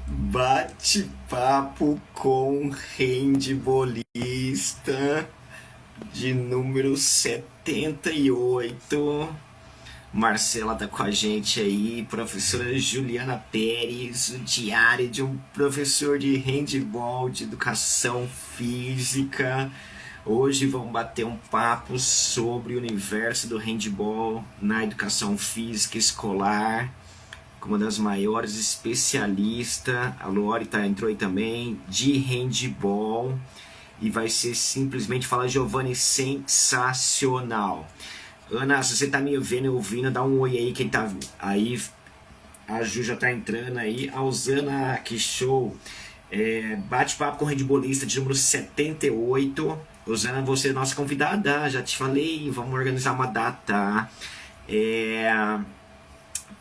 Bate-papo com handbolista de número 78. Marcela tá com a gente aí, professora Juliana Pérez, o diário de um professor de handball, de educação física. Hoje vamos bater um papo sobre o universo do handball na educação física escolar, com uma das maiores especialistas, a Lori entrou aí também, de handball, e vai ser simplesmente, fala Giovanni, sensacional. Ana, se você tá me vendo e ouvindo, dá um oi aí, quem tá aí. A Ju já tá entrando aí. A Usana, que show. Bate-papo com o handbolista de número 78. Usana, você é nossa convidada, já te falei, vamos organizar uma data.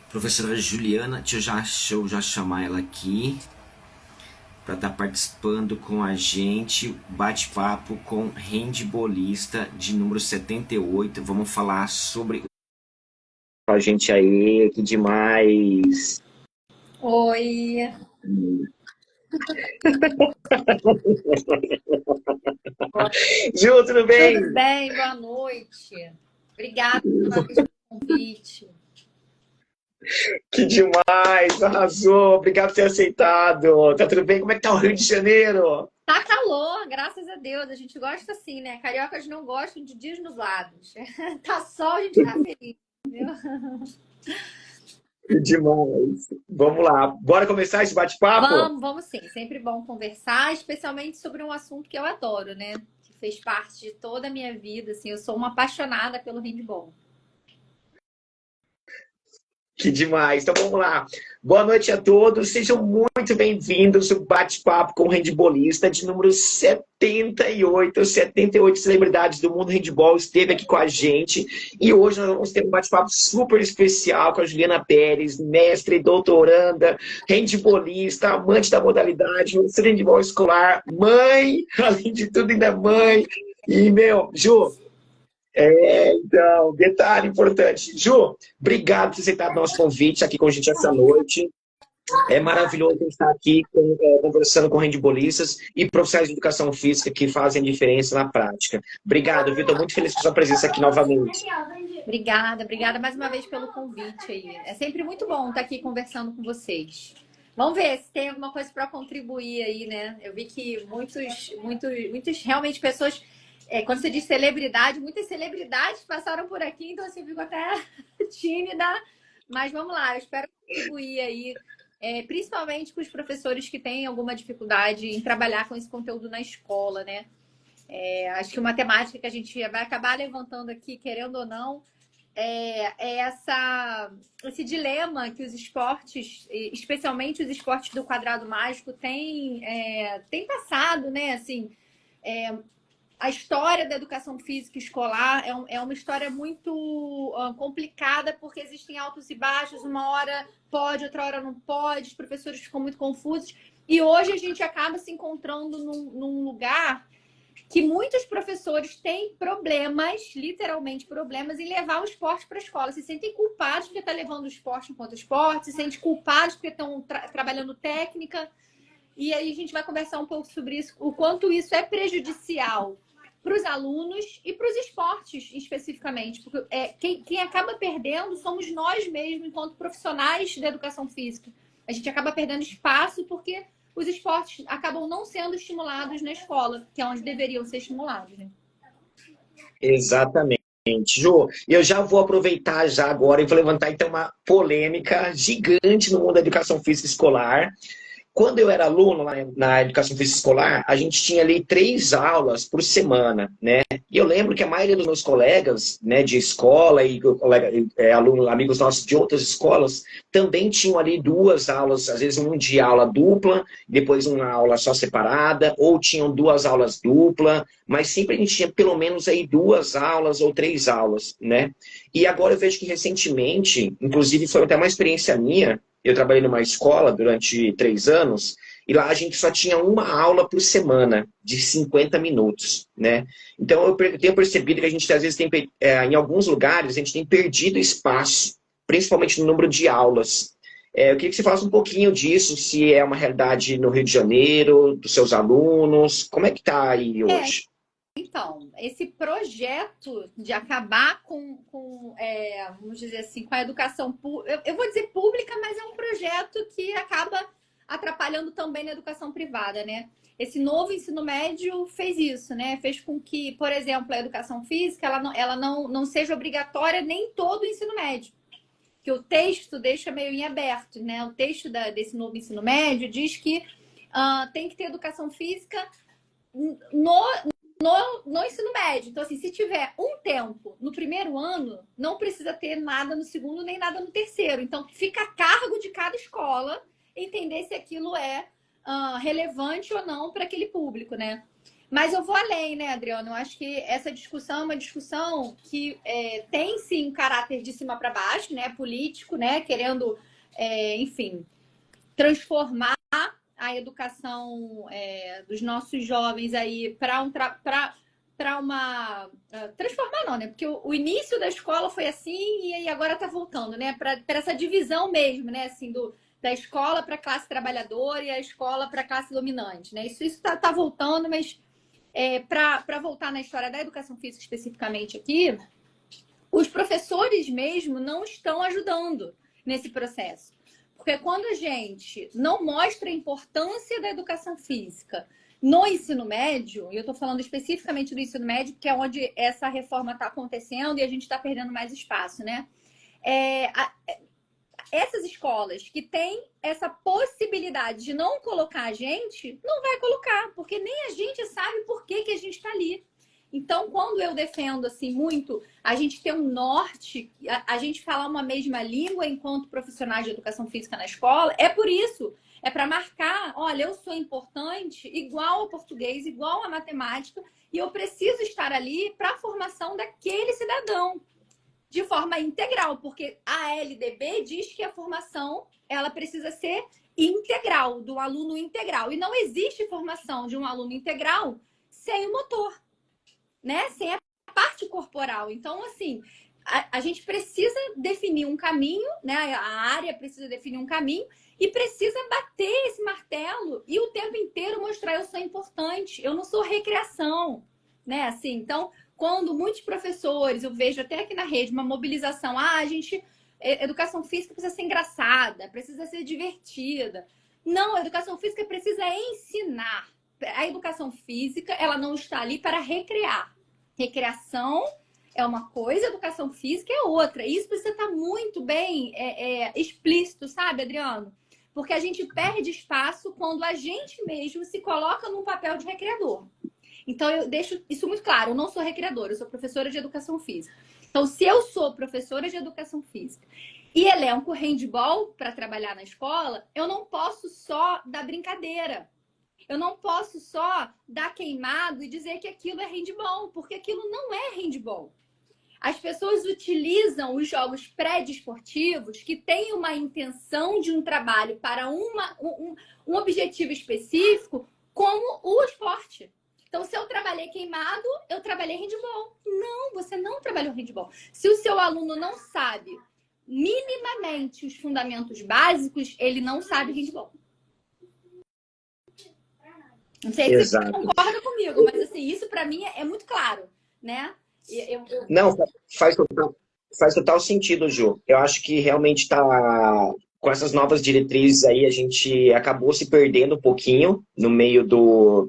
Professora Juliana, deixa eu já chamar ela aqui para estar participando com a gente, bate-papo com handbolista de número 78. Vamos falar sobre a gente aí, que demais. Oi. Ju, tudo bem? Tudo bem, boa noite. Obrigada pelo convite. Que demais, arrasou. Obrigado por ter aceitado. Tá tudo bem? Como é que tá o Rio de Janeiro? Tá calor, graças a Deus. A gente gosta assim, né? Cariocas não gostam de dias nublados. Tá sol, a gente tá feliz, entendeu? Que demais. Vamos lá. Bora começar esse bate-papo? Vamos sim. Sempre bom conversar, especialmente sobre um assunto que eu adoro, né? Que fez parte de toda a minha vida, assim. Eu sou uma apaixonada pelo handball. Que demais. Então vamos lá. Boa noite a todos. Sejam muito bem-vindos ao bate-papo com o handbolista de número 78. 78 celebridades do mundo handball esteve aqui com a gente. E hoje nós vamos ter um bate-papo super especial com a Juliana Pérez, mestre, doutoranda, handbolista, amante da modalidade, mestre de handball escolar, mãe, além de tudo ainda mãe. E, Ju, então, detalhe importante. Ju, obrigado por ter aceitado nosso convite aqui com a gente essa noite. É maravilhoso estar aqui conversando com handbolistas e profissionais de educação física que fazem diferença na prática. Obrigado, viu? Estou muito feliz com a sua presença aqui novamente. Obrigada mais uma vez pelo convite aí. É sempre muito bom estar aqui conversando com vocês. Vamos ver se tem alguma coisa para contribuir aí, né? Eu vi que muitas realmente pessoas... quando você diz celebridade, muitas celebridades passaram por aqui, então assim, eu fico até tímida. Mas vamos lá, eu espero contribuir aí, principalmente com os professores que têm alguma dificuldade em trabalhar com esse conteúdo na escola, né? Acho que uma temática que a gente vai acabar levantando aqui, querendo ou não, esse dilema que os esportes, especialmente os esportes do quadrado mágico, têm passado, né? Assim, a história da educação física escolar é uma história muito complicada, porque existem altos e baixos, uma hora pode, outra hora não pode, os professores ficam muito confusos. E hoje a gente acaba se encontrando num lugar que muitos professores têm problemas, literalmente problemas, em levar o esporte para a escola. Se sentem culpados porque estão levando o esporte enquanto esporte, se sentem culpados porque estão trabalhando técnica. E aí a gente vai conversar um pouco sobre isso, o quanto isso é prejudicial para os alunos e para os esportes especificamente. Porque quem acaba perdendo somos nós mesmos, enquanto profissionais da educação física. A gente acaba perdendo espaço porque os esportes acabam não sendo estimulados na escola, que é onde deveriam ser estimulados, né? Exatamente. Ju, eu já vou aproveitar já agora e vou levantar então uma polêmica gigante no mundo da educação física escolar. Quando eu era aluno lá na educação física escolar, a gente tinha ali 3 aulas por semana, né? E eu lembro que a maioria dos meus colegas, né, de escola e alunos, amigos nossos de outras escolas, também tinham ali 2 aulas, às vezes um dia aula dupla, depois uma aula só separada, ou tinham 2 aulas dupla, mas sempre a gente tinha pelo menos aí 2 aulas ou 3 aulas, né? E agora eu vejo que recentemente, inclusive foi até uma experiência minha, eu trabalhei numa escola durante 3 anos, e lá a gente só tinha uma aula por semana, de 50 minutos, né? Então eu tenho percebido que a gente, às vezes, em alguns lugares, a gente tem perdido espaço principalmente no número de aulas. Eu queria que você falasse um pouquinho disso, se é uma realidade no Rio de Janeiro, dos seus alunos, como é que está aí hoje? Então, esse projeto de acabar vamos dizer assim, com a educação pública, eu vou dizer pública, mas é um projeto que acaba atrapalhando também na educação privada, né? Esse novo ensino médio fez isso, né? Fez com que, por exemplo, a educação física ela não seja obrigatória nem em todo o ensino médio. Que o texto deixa meio em aberto, né? O texto desse novo ensino médio diz que tem que ter educação física no ensino médio. Então, assim, se tiver um tempo no primeiro ano, não precisa ter nada no segundo nem nada no terceiro. Então, fica a cargo de cada escola entender se aquilo é relevante ou não para aquele público, né? Mas eu vou além, né, Adriano? Eu acho que essa discussão é uma discussão que tem, sim, um caráter de cima para baixo, né? Político, né? Querendo, enfim, transformar a educação dos nossos jovens aí para uma... Transformar não, né? Porque o início da escola foi assim e aí agora está voltando, né? Para essa divisão mesmo, né? Assim, da escola para a classe trabalhadora e a escola para a classe dominante, né? Isso tá voltando, mas para voltar na história da educação física especificamente aqui, os professores mesmo não estão ajudando nesse processo. Porque quando a gente não mostra a importância da educação física no ensino médio, e eu estou falando especificamente do ensino médio, que é onde essa reforma está acontecendo e a gente está perdendo mais espaço, né? Essas escolas que têm essa possibilidade de não colocar a gente, não vai colocar, porque nem a gente sabe por que a gente está ali. Então, quando eu defendo assim muito a gente ter um norte, a gente falar uma mesma língua enquanto profissionais de educação física na escola, é por isso. É para marcar, olha, eu sou importante igual ao português, igual à matemática, e eu preciso estar ali para a formação daquele cidadão de forma integral, porque a LDB diz que a formação ela precisa ser integral, do aluno integral. E não existe formação de um aluno integral sem o motor, né? Sem a parte corporal. Então, assim, a gente precisa definir um caminho, né? A área precisa definir um caminho e precisa bater esse martelo e o tempo inteiro mostrar eu sou importante, eu não sou recreação, né? Assim, então, quando muitos professores, eu vejo até aqui na rede, uma mobilização, educação física precisa ser engraçada, precisa ser divertida. Não, a educação física precisa ensinar. A educação física, ela não está ali para recrear. Recreação é uma coisa, educação física é outra. Isso precisa estar muito bem explícito, sabe, Adriano? Porque a gente perde espaço quando a gente mesmo se coloca num papel de recreador. Então, eu deixo isso muito claro. Eu não sou recreadora, eu sou professora de educação física. Então, se eu sou professora de educação física e elenco handball para trabalhar na escola, eu não posso só dar brincadeira. Eu não posso só dar queimado e dizer que aquilo é handball, porque aquilo não é handball. As pessoas utilizam os jogos pré-desportivos que têm uma intenção de um trabalho para um objetivo específico como o esporte. Então, se eu trabalhei queimado, eu trabalhei handball. Não, você não trabalhou handball. Se o seu aluno não sabe minimamente os fundamentos básicos, ele não sabe handball. Não sei se você concorda comigo, mas assim, isso para mim é muito claro, né? Não, faz total sentido, Ju. Eu acho que realmente com essas novas diretrizes aí, a gente acabou se perdendo um pouquinho no meio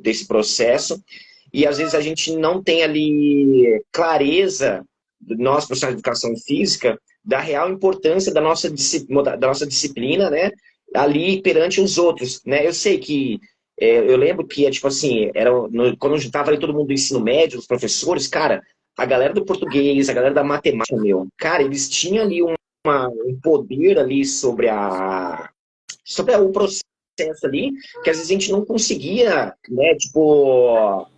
desse processo. E às vezes a gente não tem ali clareza, nós, profissionais de educação física, da real importância da nossa disciplina, né? Ali perante os outros, né? Eu sei que eu lembro que, tipo assim, quando juntava ali todo mundo do ensino médio, os professores, cara, a galera do português, a galera da matemática, cara, eles tinham ali um poder ali sobre o processo ali, que às vezes a gente não conseguia, né, tipo,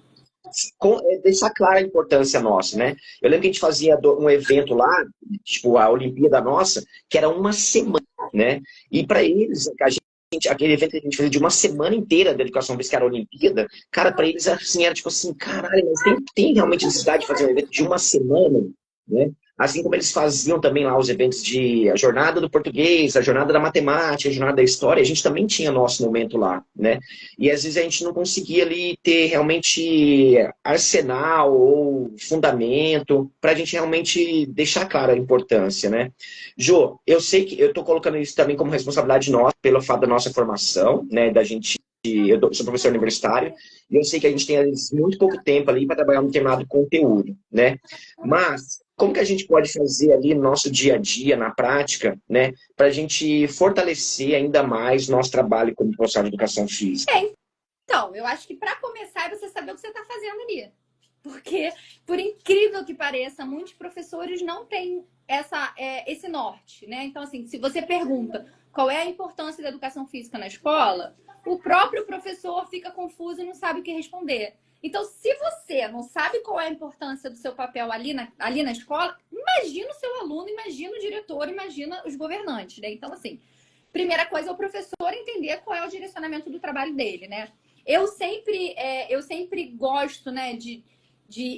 deixar clara a importância nossa, né? Eu lembro que a gente fazia um evento lá, tipo, a Olimpíada nossa, que era uma semana, né? E para eles, aquele evento que a gente fazia de uma semana inteira da educação física, que era a Olimpíada, cara, para eles assim, era tipo assim, caralho, mas tem realmente necessidade de fazer um evento de uma semana, né? Assim como eles faziam também lá os eventos de a jornada do português, a jornada da matemática, a jornada da história, a gente também tinha nosso momento lá, né? E às vezes a gente não conseguia ali ter realmente arsenal ou fundamento para a gente realmente deixar clara a importância, né? Jô, eu sei que eu estou colocando isso também como responsabilidade nossa, pelo fato da nossa formação, né? Da gente sou professor universitário, e eu sei que a gente tem às vezes, muito pouco tempo ali para trabalhar um determinado conteúdo, né? Mas como que a gente pode fazer ali no nosso dia a dia, na prática, né, para a gente fortalecer ainda mais nosso trabalho como professor de educação física? Então, eu acho que para começar é você saber o que você está fazendo ali. Porque, por incrível que pareça, muitos professores não têm esse norte, né? Então, assim, se você pergunta qual é a importância da educação física na escola, o próprio professor fica confuso e não sabe o que responder. Então, se você não sabe qual é a importância do seu papel ali na escola, imagina o seu aluno, imagina o diretor, imagina os governantes, né? Então, assim, primeira coisa é o professor entender qual é o direcionamento do trabalho dele, né? Eu sempre gosto, né, de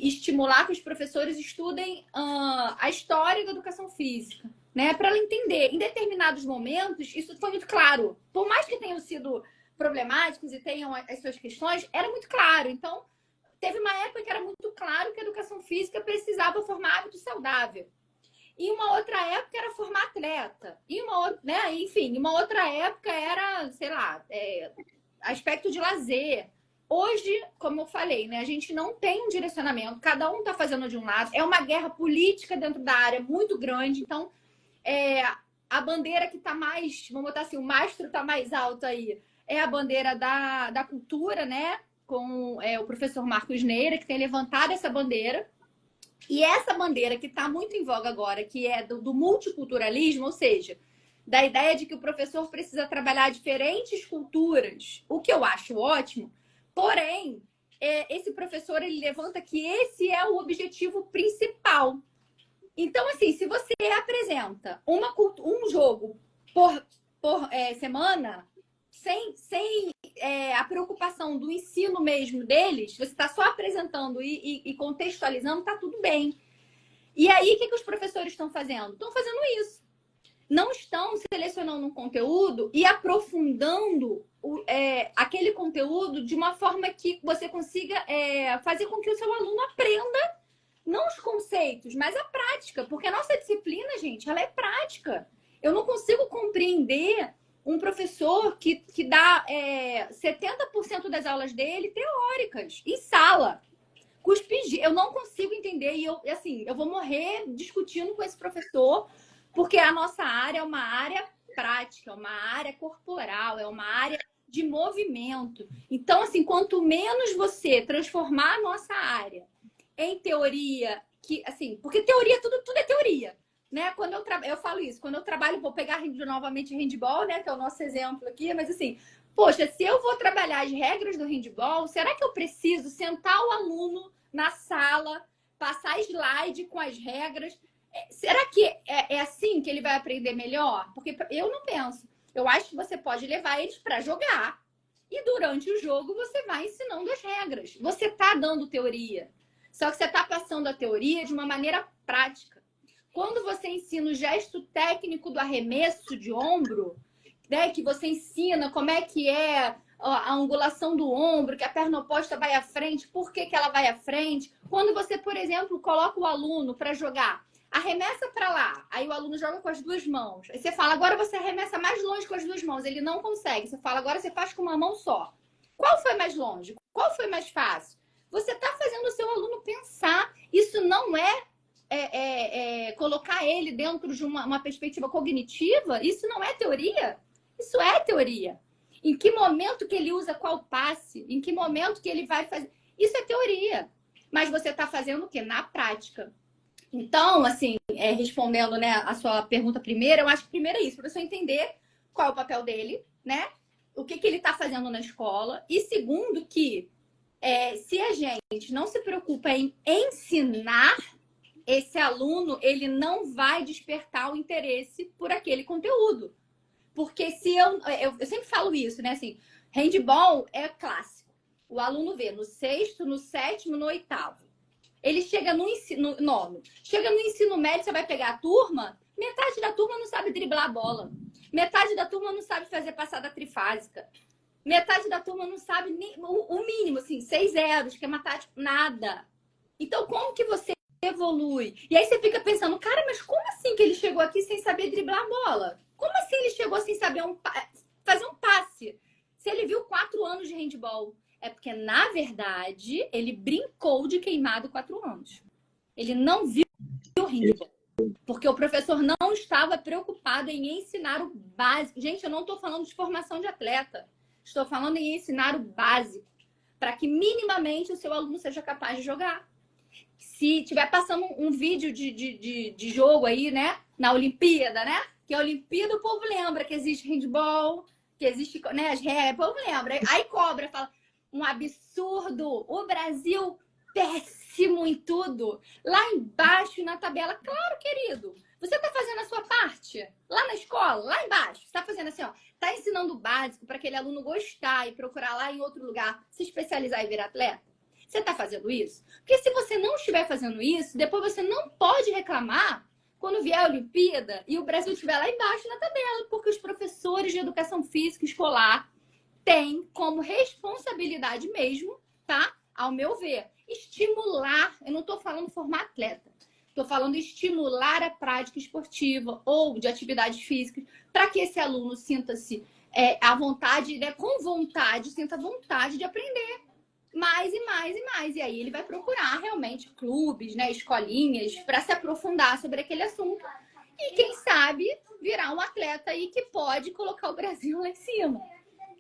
estimular que os professores estudem a história da educação física, né? Para ela entender. Em determinados momentos, isso foi muito claro. Por mais que tenham sido problemáticos e tenham as suas questões, era muito claro. Então, teve uma época que era muito claro que a educação física precisava formar hábito saudável. E uma outra época era formar atleta. E né? Enfim, uma outra época era, sei lá, aspecto de lazer. Hoje, como eu falei, né, a gente não tem um direcionamento, cada um está fazendo de um lado. É uma guerra política dentro da área muito grande. Então, a bandeira que está mais, vamos botar assim, o mastro está mais alto aí, é a bandeira da cultura, né? Com o professor Marcos Neira, que tem levantado essa bandeira. E essa bandeira que está muito em voga agora, que é do multiculturalismo, ou seja, da ideia de que o professor precisa trabalhar diferentes culturas, o que eu acho ótimo, porém, esse professor ele levanta que esse é o objetivo principal. Então, assim, se você apresenta um jogo por semana, sem a preocupação do ensino mesmo deles, você está só apresentando e contextualizando, tá tudo bem. E aí, o que os professores estão fazendo? Estão fazendo isso. Não estão selecionando um conteúdo e aprofundando aquele conteúdo de uma forma que você consiga fazer com que o seu aluno aprenda não os conceitos, mas a prática. Porque a nossa disciplina, gente, ela é prática. Eu não consigo compreender um professor que dá 70% das aulas dele teóricas, em sala. Eu não consigo entender e eu vou morrer discutindo com esse professor, porque a nossa área é uma área prática, é uma área corporal, é uma área de movimento. Então, assim, quanto menos você transformar a nossa área em teoria, porque teoria, tudo é teoria. Né? Quando eu falo isso, quando eu trabalho, vou pegar novamente handball, né? Que é o nosso exemplo aqui, mas assim, poxa, se eu vou trabalhar as regras do handball, será que eu preciso sentar o aluno na sala, passar slide com as regras? Será que é assim que ele vai aprender melhor? Porque eu não penso. Eu acho que você pode levar eles para jogar. E durante o jogo você vai ensinando as regras. Você está dando teoria. Só que você está passando a teoria de uma maneira prática. Quando você ensina o gesto técnico do arremesso de ombro, né, que você ensina como é que é a angulação do ombro, que a perna oposta vai à frente, por que ela vai à frente. Quando você, por exemplo, coloca o aluno para jogar, arremessa para lá, aí o aluno joga com as duas mãos. Aí você fala, agora você arremessa mais longe com as duas mãos. Ele não consegue. Você fala, agora você faz com uma mão só. Qual foi mais longe? Qual foi mais fácil? Você está fazendo o seu aluno pensar. Isso não colocar ele dentro de uma perspectiva cognitiva. Isso não é teoria. Isso é teoria. Em que momento que ele usa qual passe? Em que momento que ele vai fazer? Isso é teoria. Mas você está fazendo o quê? Na prática. Então, assim, respondendo, né, a sua pergunta primeira, eu acho que primeiro é isso, para você entender qual é o papel dele, né? O que ele está fazendo na escola. E segundo, que se a gente não se preocupa em ensinar, esse aluno, ele não vai despertar o interesse por aquele conteúdo. Porque se eu sempre falo isso, né? Assim, handball é clássico. O aluno vê no sexto, no sétimo, no oitavo. Ele chega no ensino nono. Chega no ensino médio, você vai pegar a turma, metade da turma não sabe driblar a bola. Metade da turma não sabe fazer passada trifásica. Metade da turma não sabe nem, o mínimo, assim, 6 zeros, que é matemática, nada. Então, como que você evolui? E aí você fica pensando, cara, mas como assim que ele chegou aqui sem saber driblar a bola? Como assim ele chegou sem saber fazer um passe? Se ele viu 4 anos de handball. É porque, na verdade, ele brincou de queimado 4 anos. Ele não viu o handball. Porque o professor não estava preocupado em ensinar o básico. Gente, eu não estou falando de formação de atleta. Estou falando em ensinar o básico. Para que minimamente o seu aluno seja capaz de jogar. Se tiver passando um vídeo de jogo aí, né? Na Olimpíada, né? Que a Olimpíada o povo lembra que existe handball, que existe, né, as regras, o povo lembra. Aí cobra, fala, um absurdo. O Brasil péssimo em tudo. Lá embaixo na tabela, claro, querido. Você está fazendo a sua parte lá na escola, lá embaixo. Você está fazendo assim, ó. Está ensinando o básico para aquele aluno gostar e procurar lá em outro lugar se especializar e virar atleta? Você está fazendo isso? Porque se você não estiver fazendo isso, depois você não pode reclamar quando vier a Olimpíada e o Brasil estiver lá embaixo na tabela, porque os professores de educação física escolar têm como responsabilidade mesmo, tá? Ao meu ver, estimular, eu não estou falando formar atleta, estou falando estimular a prática esportiva ou de atividades físicas para que esse aluno sinta-se à vontade, né, com vontade, sinta vontade de aprender mais e mais e mais. E aí ele vai procurar realmente clubes, né, escolinhas, para se aprofundar sobre aquele assunto. E quem sabe virar um atleta aí que pode colocar o Brasil lá em cima.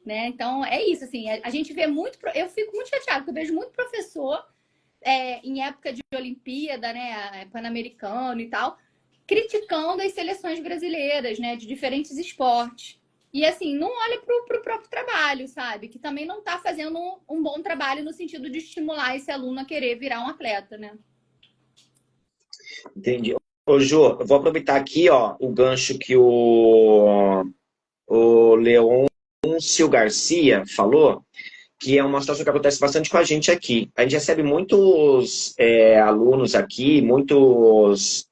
Né? Então é isso, assim, a gente vê muito, eu fico muito chateada, porque eu vejo muito professor em época de Olimpíada, né, Pan-Americano e tal, criticando as seleções brasileiras, né, de diferentes esportes. E assim, não olha pro próprio trabalho, sabe? Que também não tá fazendo um bom trabalho no sentido de estimular esse aluno a querer virar um atleta, né? Entendi. Ô, Jô, eu vou aproveitar aqui, ó, o gancho que o Leôncio Garcia falou, que é uma situação que acontece bastante com a gente aqui. A gente recebe muitos alunos aqui, muitos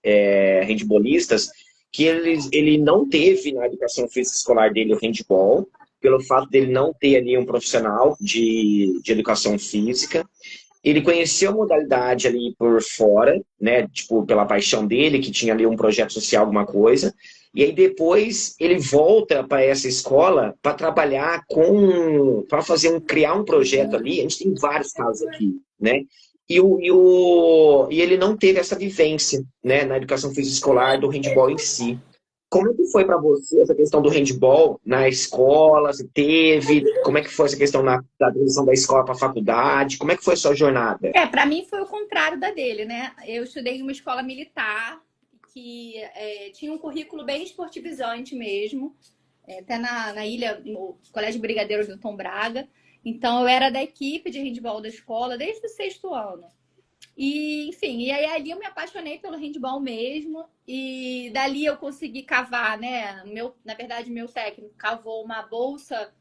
handballistas, que ele não teve na educação física escolar dele o handball, pelo fato dele não ter ali um profissional de educação física. Ele conheceu a modalidade ali por fora, né? Tipo, pela paixão dele, que tinha ali um projeto social, alguma coisa. E aí depois ele volta para essa escola para trabalhar para criar um projeto ali. A gente tem vários casos aqui, né? E ele não teve essa vivência, né, na educação física escolar do handball em si. Como é que foi para você essa questão do handball na escola? Você teve? Como é que foi essa questão da transição da escola para a faculdade? Como é que foi a sua jornada? Para mim foi o contrário da dele, né? Eu estudei em uma escola militar que tinha um currículo bem esportivizante mesmo, até na ilha, no Colégio Brigadeiros do Tom Braga. Então eu era da equipe de handball da escola desde o 6º ano. E, enfim, e aí ali eu me apaixonei pelo handball mesmo. E dali eu consegui cavar, né? Na verdade, meu técnico cavou uma bolsa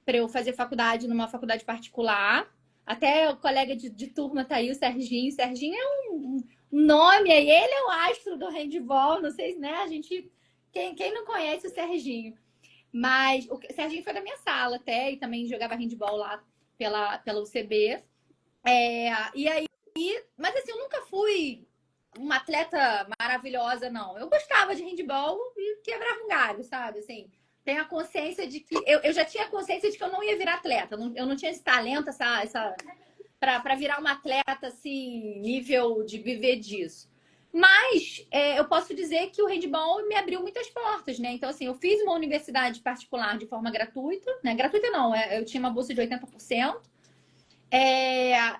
para eu fazer faculdade numa faculdade particular. Até o colega de turma tá aí, o Serginho. O Serginho é um nome aí, ele é o astro do handball. Não sei, né? Quem não conhece o Serginho? Mas o Serginho foi da minha sala até, e também jogava handball lá pela UCB. E aí, mas assim, eu nunca fui uma atleta maravilhosa, não. Eu gostava de handball e quebrava um galho, sabe? Assim, tenho a consciência de que... Eu já tinha consciência de que eu não ia virar atleta. Eu não tinha esse talento, para virar uma atleta, assim, nível de viver disso. Mas eu posso dizer que o handball me abriu muitas portas, né? Então, assim, eu fiz uma universidade particular de forma gratuita, né? Gratuita não, eu tinha uma bolsa de 80%.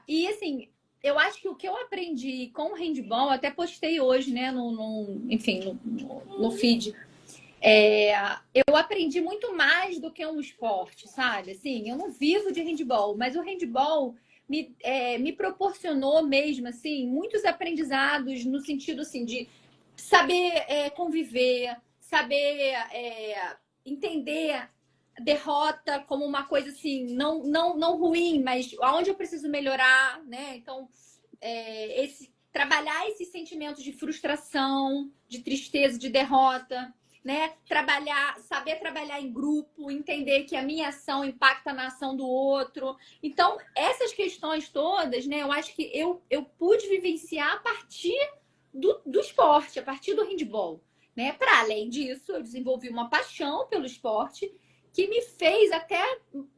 E, assim, eu acho que o que eu aprendi com o handball, até postei hoje, né, no feed, eu aprendi muito mais do que um esporte, sabe? Assim, eu não vivo de handball, mas o handball me proporcionou mesmo, assim, muitos aprendizados no sentido, assim, de saber conviver, saber entender derrota como uma coisa assim, não ruim, mas aonde eu preciso melhorar, né? Então, trabalhar esses sentimentos de frustração, de tristeza, de derrota, né? Saber trabalhar em grupo, entender que a minha ação impacta na ação do outro. Então, essas questões todas, né? Eu acho que eu pude vivenciar a partir do esporte, a partir do handball, né? Para além disso, eu desenvolvi uma paixão pelo esporte que me fez até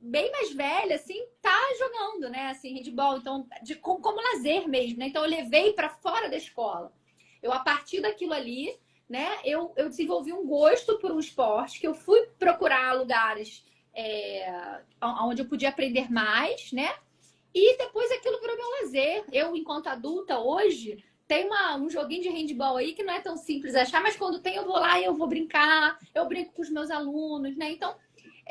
bem mais velha, assim, tá jogando, né? Assim, handball, então, como lazer mesmo, né? Então, eu levei para fora da escola. A partir daquilo ali, né? Eu desenvolvi um gosto por um esporte que eu fui procurar lugares onde eu podia aprender mais, né? E depois aquilo virou meu lazer. Eu, enquanto adulta, hoje, tem um joguinho de handball aí que não é tão simples achar, mas quando tem, eu vou lá e eu vou brincar, eu brinco com os meus alunos, né? Então,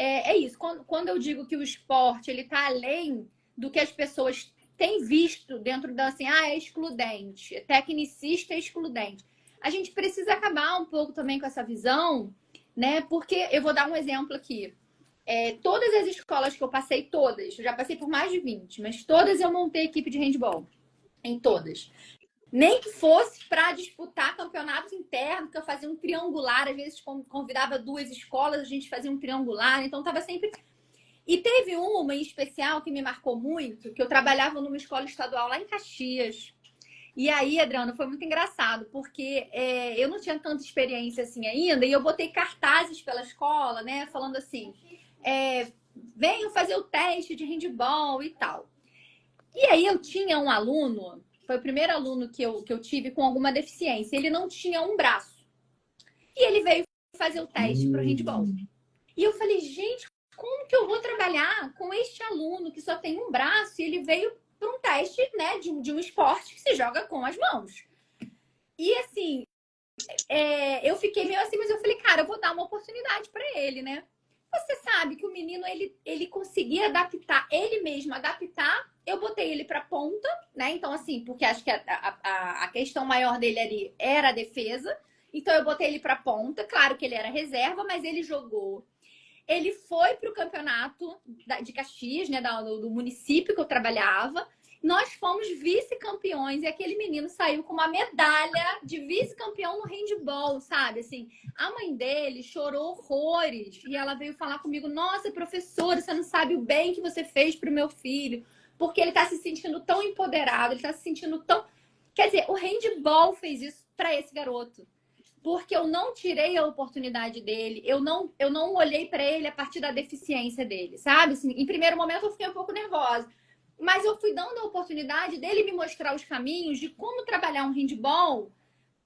é isso. Quando eu digo que o esporte, ele tá além do que as pessoas têm visto dentro da, assim, é excludente, é tecnicista, é excludente. A gente precisa acabar um pouco também com essa visão, né? Porque eu vou dar um exemplo aqui. Todas as escolas que eu passei, todas, eu já passei por mais de 20, mas todas eu montei equipe de handball. Em todas. Nem que fosse para disputar campeonatos internos, que eu fazia um triangular, às vezes convidava 2 escolas, a gente fazia um triangular, então estava sempre. E teve uma em especial que me marcou muito, que eu trabalhava numa escola estadual lá em Caxias. E aí, Adriana, foi muito engraçado, porque eu não tinha tanta experiência assim ainda, e eu botei cartazes pela escola, né, falando assim, venham fazer o teste de handball e tal. E aí eu tinha um aluno, foi o primeiro aluno que eu tive com alguma deficiência, ele não tinha um braço. E ele veio fazer o teste para o handball. E eu falei, gente, como que eu vou trabalhar com este aluno que só tem um braço e ele veio para um teste, né, de um esporte que se joga com as mãos? E assim, eu fiquei meio assim, mas eu falei, cara, eu vou dar uma oportunidade para ele, né? Você sabe que o menino, ele conseguia adaptar, ele mesmo adaptar. Eu botei ele para ponta, né? Então, assim, porque acho que a questão maior dele ali era a defesa. Então, eu botei ele para ponta. Claro que ele era reserva, mas ele jogou. Ele foi para o campeonato de Caxias, né? Do município que eu trabalhava. Nós fomos vice-campeões e aquele menino saiu com uma medalha de vice-campeão no handball, sabe? Assim, a mãe dele chorou horrores e ela veio falar comigo: nossa, professora, você não sabe o bem que você fez pro meu filho, porque ele tá se sentindo tão empoderado, ele tá se sentindo tão... Quer dizer, o handball fez isso para esse garoto. Porque eu não tirei a oportunidade dele, eu não olhei para ele a partir da deficiência dele, sabe? Assim, em primeiro momento eu fiquei um pouco nervosa. Mas eu fui dando a oportunidade dele me mostrar os caminhos de como trabalhar um handball,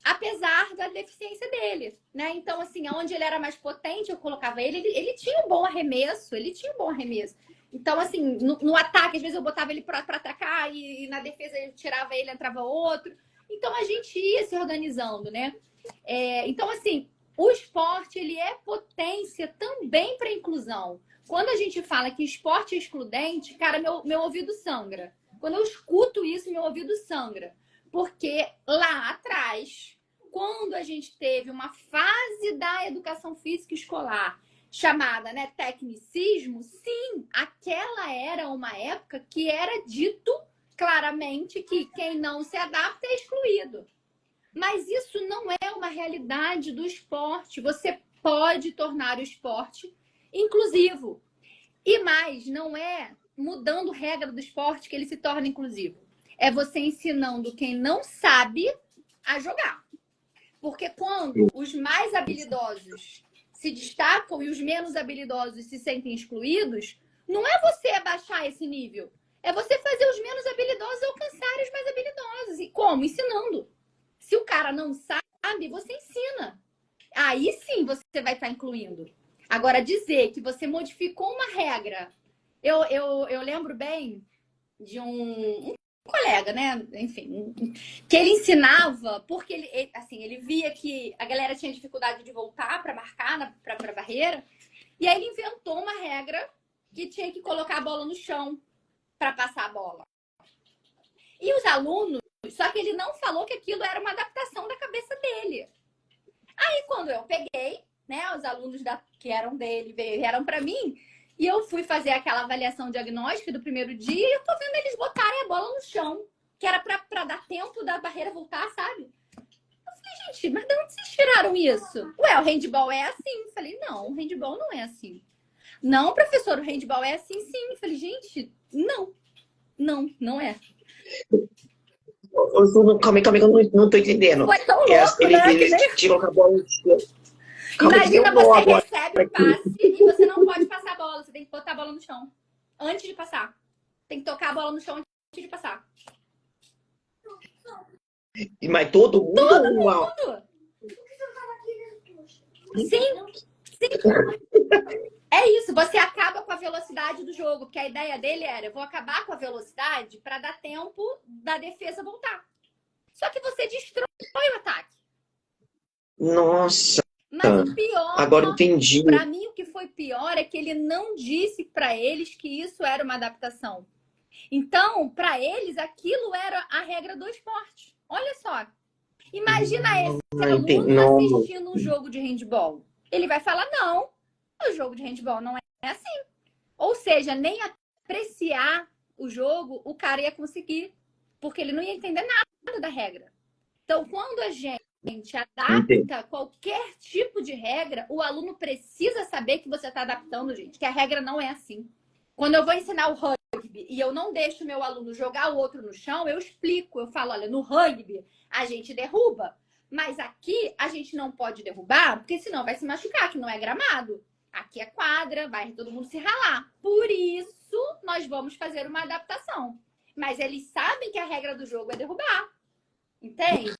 apesar da deficiência dele, né? Então, assim, onde ele era mais potente, eu colocava ele tinha um bom arremesso, Então, assim, no ataque, às vezes eu botava ele para atacar e na defesa eu tirava ele, entrava outro. Então, a gente ia se organizando, né? Então, assim, o esporte, ele é potência também para a inclusão. Quando a gente fala que esporte é excludente, cara, meu ouvido sangra. Quando eu escuto isso, meu ouvido sangra. Porque lá atrás, quando a gente teve uma fase da educação física escolar chamada, né, tecnicismo, sim, aquela era uma época que era dito claramente que quem não se adapta é excluído. Mas isso não é uma realidade do esporte. Você pode tornar o esporte inclusivo. E mais, não é mudando regra do esporte que ele se torna inclusivo. É você ensinando quem não sabe a jogar. Porque quando os mais habilidosos se destacam e os menos habilidosos se sentem excluídos, não é você abaixar esse nível. É você fazer os menos habilidosos alcançarem os mais habilidosos. E como? Ensinando. Se o cara não sabe, você ensina. Aí sim você vai estar incluindo. Agora, dizer que você modificou uma regra... Eu lembro bem de um colega, né? Enfim, que ele ensinava, porque ele via que a galera tinha dificuldade de voltar para marcar para a barreira, e aí ele inventou uma regra que tinha que colocar a bola no chão para passar a bola. E os alunos, só que ele não falou que aquilo era uma adaptação da cabeça dele. Aí, quando eu peguei, né, os alunos que eram dele vieram para mim, e eu fui fazer aquela avaliação diagnóstica do primeiro dia e eu tô vendo eles botarem a bola no chão. que era pra dar tempo da barreira voltar, sabe? Eu falei, gente, mas de onde vocês tiraram isso? Ué, o handball é assim. Eu falei, não, o handball não é assim. Não, professor, o handball é assim, sim. Eu falei, gente, não é. Calma aí, que eu não tô entendendo. Foi tão louco, né? Que Eles nem... tiram a bola. Calma, que Imagina, deu um nó você agora. recebe o passe e você não pode passar a bola. Você tem que botar a bola no chão antes de passar. Tem que tocar a bola no chão antes de passar. Mas todo mundo? Todo mundo! Sim. É isso, você acaba com a velocidade do jogo, porque a ideia dele era, eu vou acabar com a velocidade para dar tempo da defesa voltar. Só que você destrói o ataque. Nossa. Mas o pior, agora entendi. Para mim o que foi pior é que ele não disse para eles que isso era uma adaptação. Então, para eles, aquilo era a regra do esporte. Olha só. Imagina esse aluno assistindo um jogo de handball. Ele vai falar, não, o jogo de handball não é assim. Ou seja, nem apreciar o jogo o cara ia conseguir, porque ele não ia entender nada da regra. Então, quando a gente adapta qualquer tipo de regra, o aluno precisa saber que você está adaptando, gente, que a regra não é assim. Quando eu vou ensinar o rugby e eu não deixo meu aluno jogar o outro no chão, eu explico, eu falo, olha, no rugby a gente derruba, mas aqui a gente não pode derrubar, porque senão vai se machucar, que não é gramado. Aqui é quadra, vai todo mundo se ralar. Por isso, nós vamos fazer uma adaptação. Mas eles sabem que a regra do jogo é derrubar. Entende?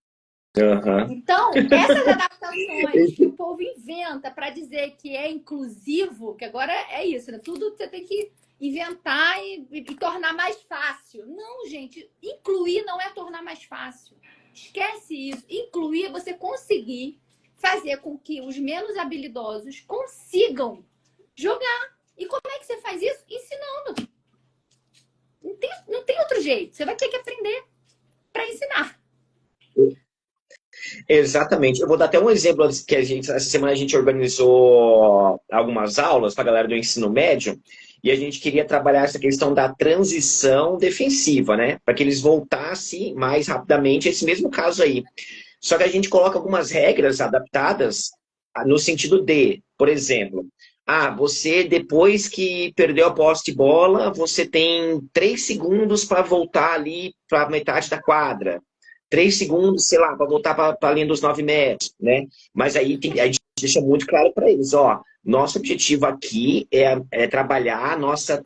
Uhum. Então, essas adaptações que o povo inventa para dizer que é inclusivo, que agora é isso, né? Tudo você tem que inventar e tornar mais fácil. Não, gente, incluir não é tornar mais fácil. Esquece isso. Incluir é você conseguir fazer com que os menos habilidosos consigam jogar. E como é que você faz isso? Ensinando. Não tem outro jeito. Você vai ter que aprender para ensinar. Exatamente. Eu vou dar até um exemplo que essa semana a gente organizou algumas aulas para a galera do ensino médio e a gente queria trabalhar essa questão da transição defensiva, né? Para que eles voltassem mais rapidamente a esse mesmo caso aí. Só que a gente coloca algumas regras adaptadas no sentido de, por exemplo, você depois que perdeu a posse de bola, você tem 3 segundos para voltar ali para a metade da quadra. 3 segundos, sei lá, para voltar para a linha dos 9 metros, né? Mas aí a gente deixa muito claro para eles, nosso objetivo aqui é trabalhar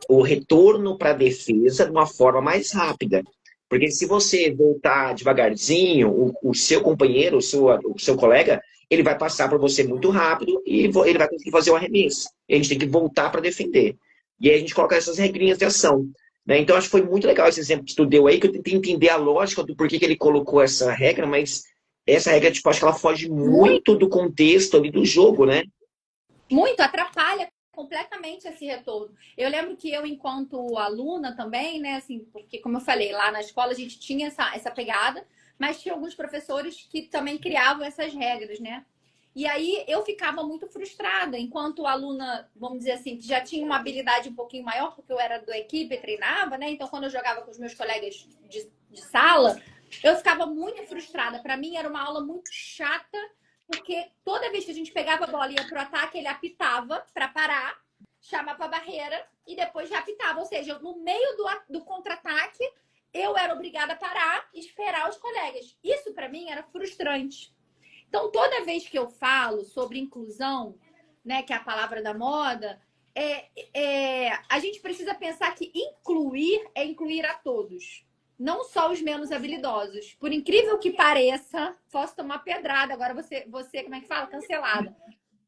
o retorno para a defesa de uma forma mais rápida. Porque se você voltar devagarzinho, o seu companheiro, o seu colega, ele vai passar para você muito rápido e ele vai conseguir fazer o arremesso. E a gente tem que voltar para defender. E aí a gente coloca essas regrinhas de ação. Né? Então, acho que foi muito legal esse exemplo que tu deu aí, que eu tentei entender a lógica do porquê que ele colocou essa regra, mas essa regra, tipo, acho que ela foge muito do contexto ali do jogo, né? Muito, atrapalha completamente esse retorno. Eu lembro que eu, enquanto aluna também, né, assim, porque, como eu falei, lá na escola a gente tinha essa pegada, mas tinha alguns professores que também criavam essas regras, né? E aí eu ficava muito frustrada, enquanto aluna, vamos dizer assim, que já tinha uma habilidade um pouquinho maior, porque eu era da equipe e treinava, né? Então, quando eu jogava com os meus colegas de sala, eu ficava muito frustrada. Para mim, era uma aula muito chata, porque toda vez que a gente pegava a bola e ia pro ataque, ele apitava para parar, chamava a barreira e depois reapitava. Ou seja, no meio do contra-ataque, eu era obrigada a parar e esperar os colegas. Isso, para mim, era frustrante. Então, toda vez que eu falo sobre inclusão, né, que é a palavra da moda, a gente precisa pensar que incluir é incluir a todos, não só os menos habilidosos. Por incrível que pareça, posso tomar pedrada, agora você como é que fala? Cancelada.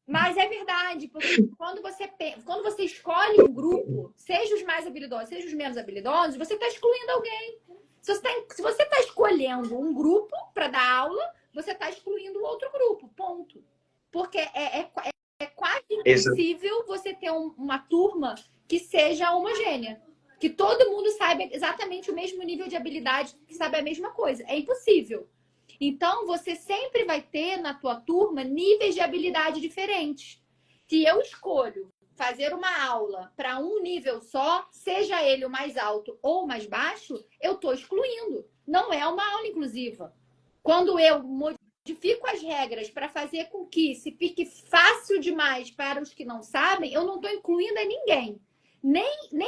Mas é verdade, porque quando você escolhe um grupo, seja os mais habilidosos, seja os menos habilidosos, você está excluindo alguém. Se você está escolhendo um grupo para dar aula, você está excluindo o outro grupo, ponto. Porque é quase impossível você ter uma turma que seja homogênea. Que todo mundo saiba exatamente o mesmo nível de habilidade, que sabe a mesma coisa. É impossível. Então, você sempre vai ter na tua turma níveis de habilidade diferentes. Se eu escolho fazer uma aula para um nível só, seja ele o mais alto ou o mais baixo, eu estou excluindo. não é uma aula inclusiva. Quando eu modifico as regras para fazer com que se fique fácil demais para os que não sabem, eu não estou incluindo a ninguém. Nem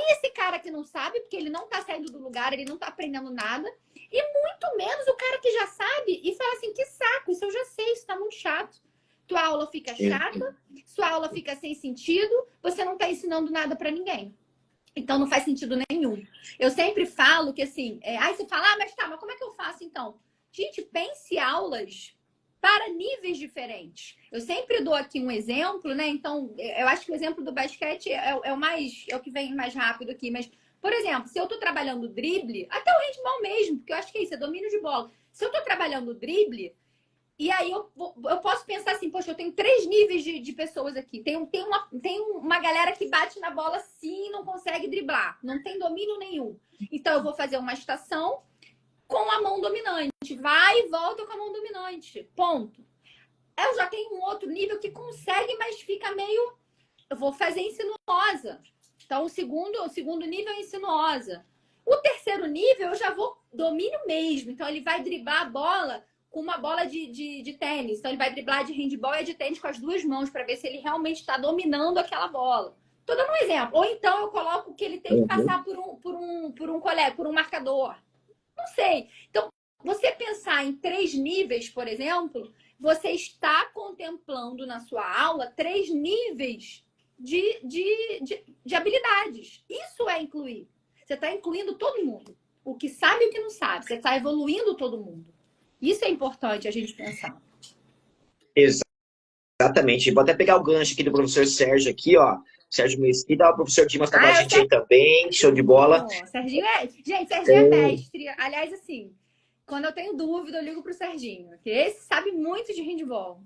esse cara que não sabe, porque ele não está saindo do lugar, ele não está aprendendo nada. E muito menos o cara que já sabe e fala assim, que saco, isso eu já sei, isso está muito chato. Tua aula fica chata, sua aula fica sem sentido, você não está ensinando nada para ninguém. Então não faz sentido nenhum. Eu sempre falo que assim, aí você fala, mas tá, mas como é que eu faço então? Gente, pense aulas para níveis diferentes. Eu sempre dou aqui um exemplo, né? Então, eu acho que o exemplo do basquete é o que vem mais rápido aqui, mas, por exemplo, se eu tô trabalhando drible, até o handball mesmo, porque eu acho que é isso, é domínio de bola. Se eu tô trabalhando drible, e aí eu posso pensar assim, poxa, eu tenho 3 níveis de pessoas aqui. Tem uma galera que bate na bola sim e não consegue driblar. Não tem domínio nenhum. Então eu vou fazer uma estação com a mão dominante. Vai e volta com a mão dominante. Ponto. Eu já tenho um outro nível que consegue, mas fica meio... Eu vou fazer insinuosa. Então o segundo nível é insinuosa. O terceiro nível eu já vou domínio mesmo. Então ele vai driblar a bola com uma bola de tênis. Então, ele vai driblar de handball e de tênis com as 2 mãos para ver se ele realmente está dominando aquela bola. Estou dando um exemplo. Ou então, eu coloco que ele tem que passar por um colega, por um marcador. Não sei. Então, você pensar em 3 níveis, por exemplo, você está contemplando na sua aula 3 níveis de habilidades. Isso é incluir. Você está incluindo todo mundo. O que sabe e o que não sabe. Você está evoluindo todo mundo. Isso é importante a gente pensar. Exatamente. Vou até pegar o gancho aqui do professor Sérgio aqui, ó. Sérgio Mesquita, o professor Dimas tá com a gente aí também. Show de bola. Serginho Serginho é mestre. Aliás, assim, quando eu tenho dúvida, eu ligo pro Serginho, que esse sabe muito de handball.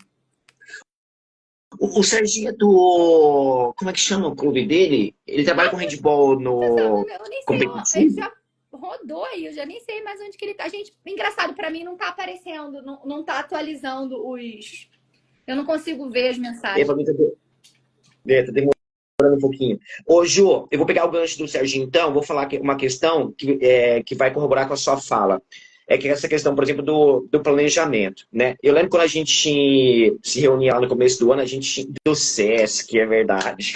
O Serginho é do... Como é que chama o clube dele? Ele trabalha com handball no Eu nem sei, competitivo? ele já rodou aí, eu já nem sei mais onde que ele tá. Gente, engraçado, pra mim não tá aparecendo, não tá atualizando os... Eu não consigo ver as mensagens. Pra mim tá demorando um pouquinho. Ô, Ju, eu vou pegar o gancho do Serginho, então, vou falar uma questão que vai corroborar com a sua fala. É que essa questão, por exemplo, do planejamento, né? Eu lembro quando a gente se reunia lá no começo do ano, a gente tinha do SESC, é verdade.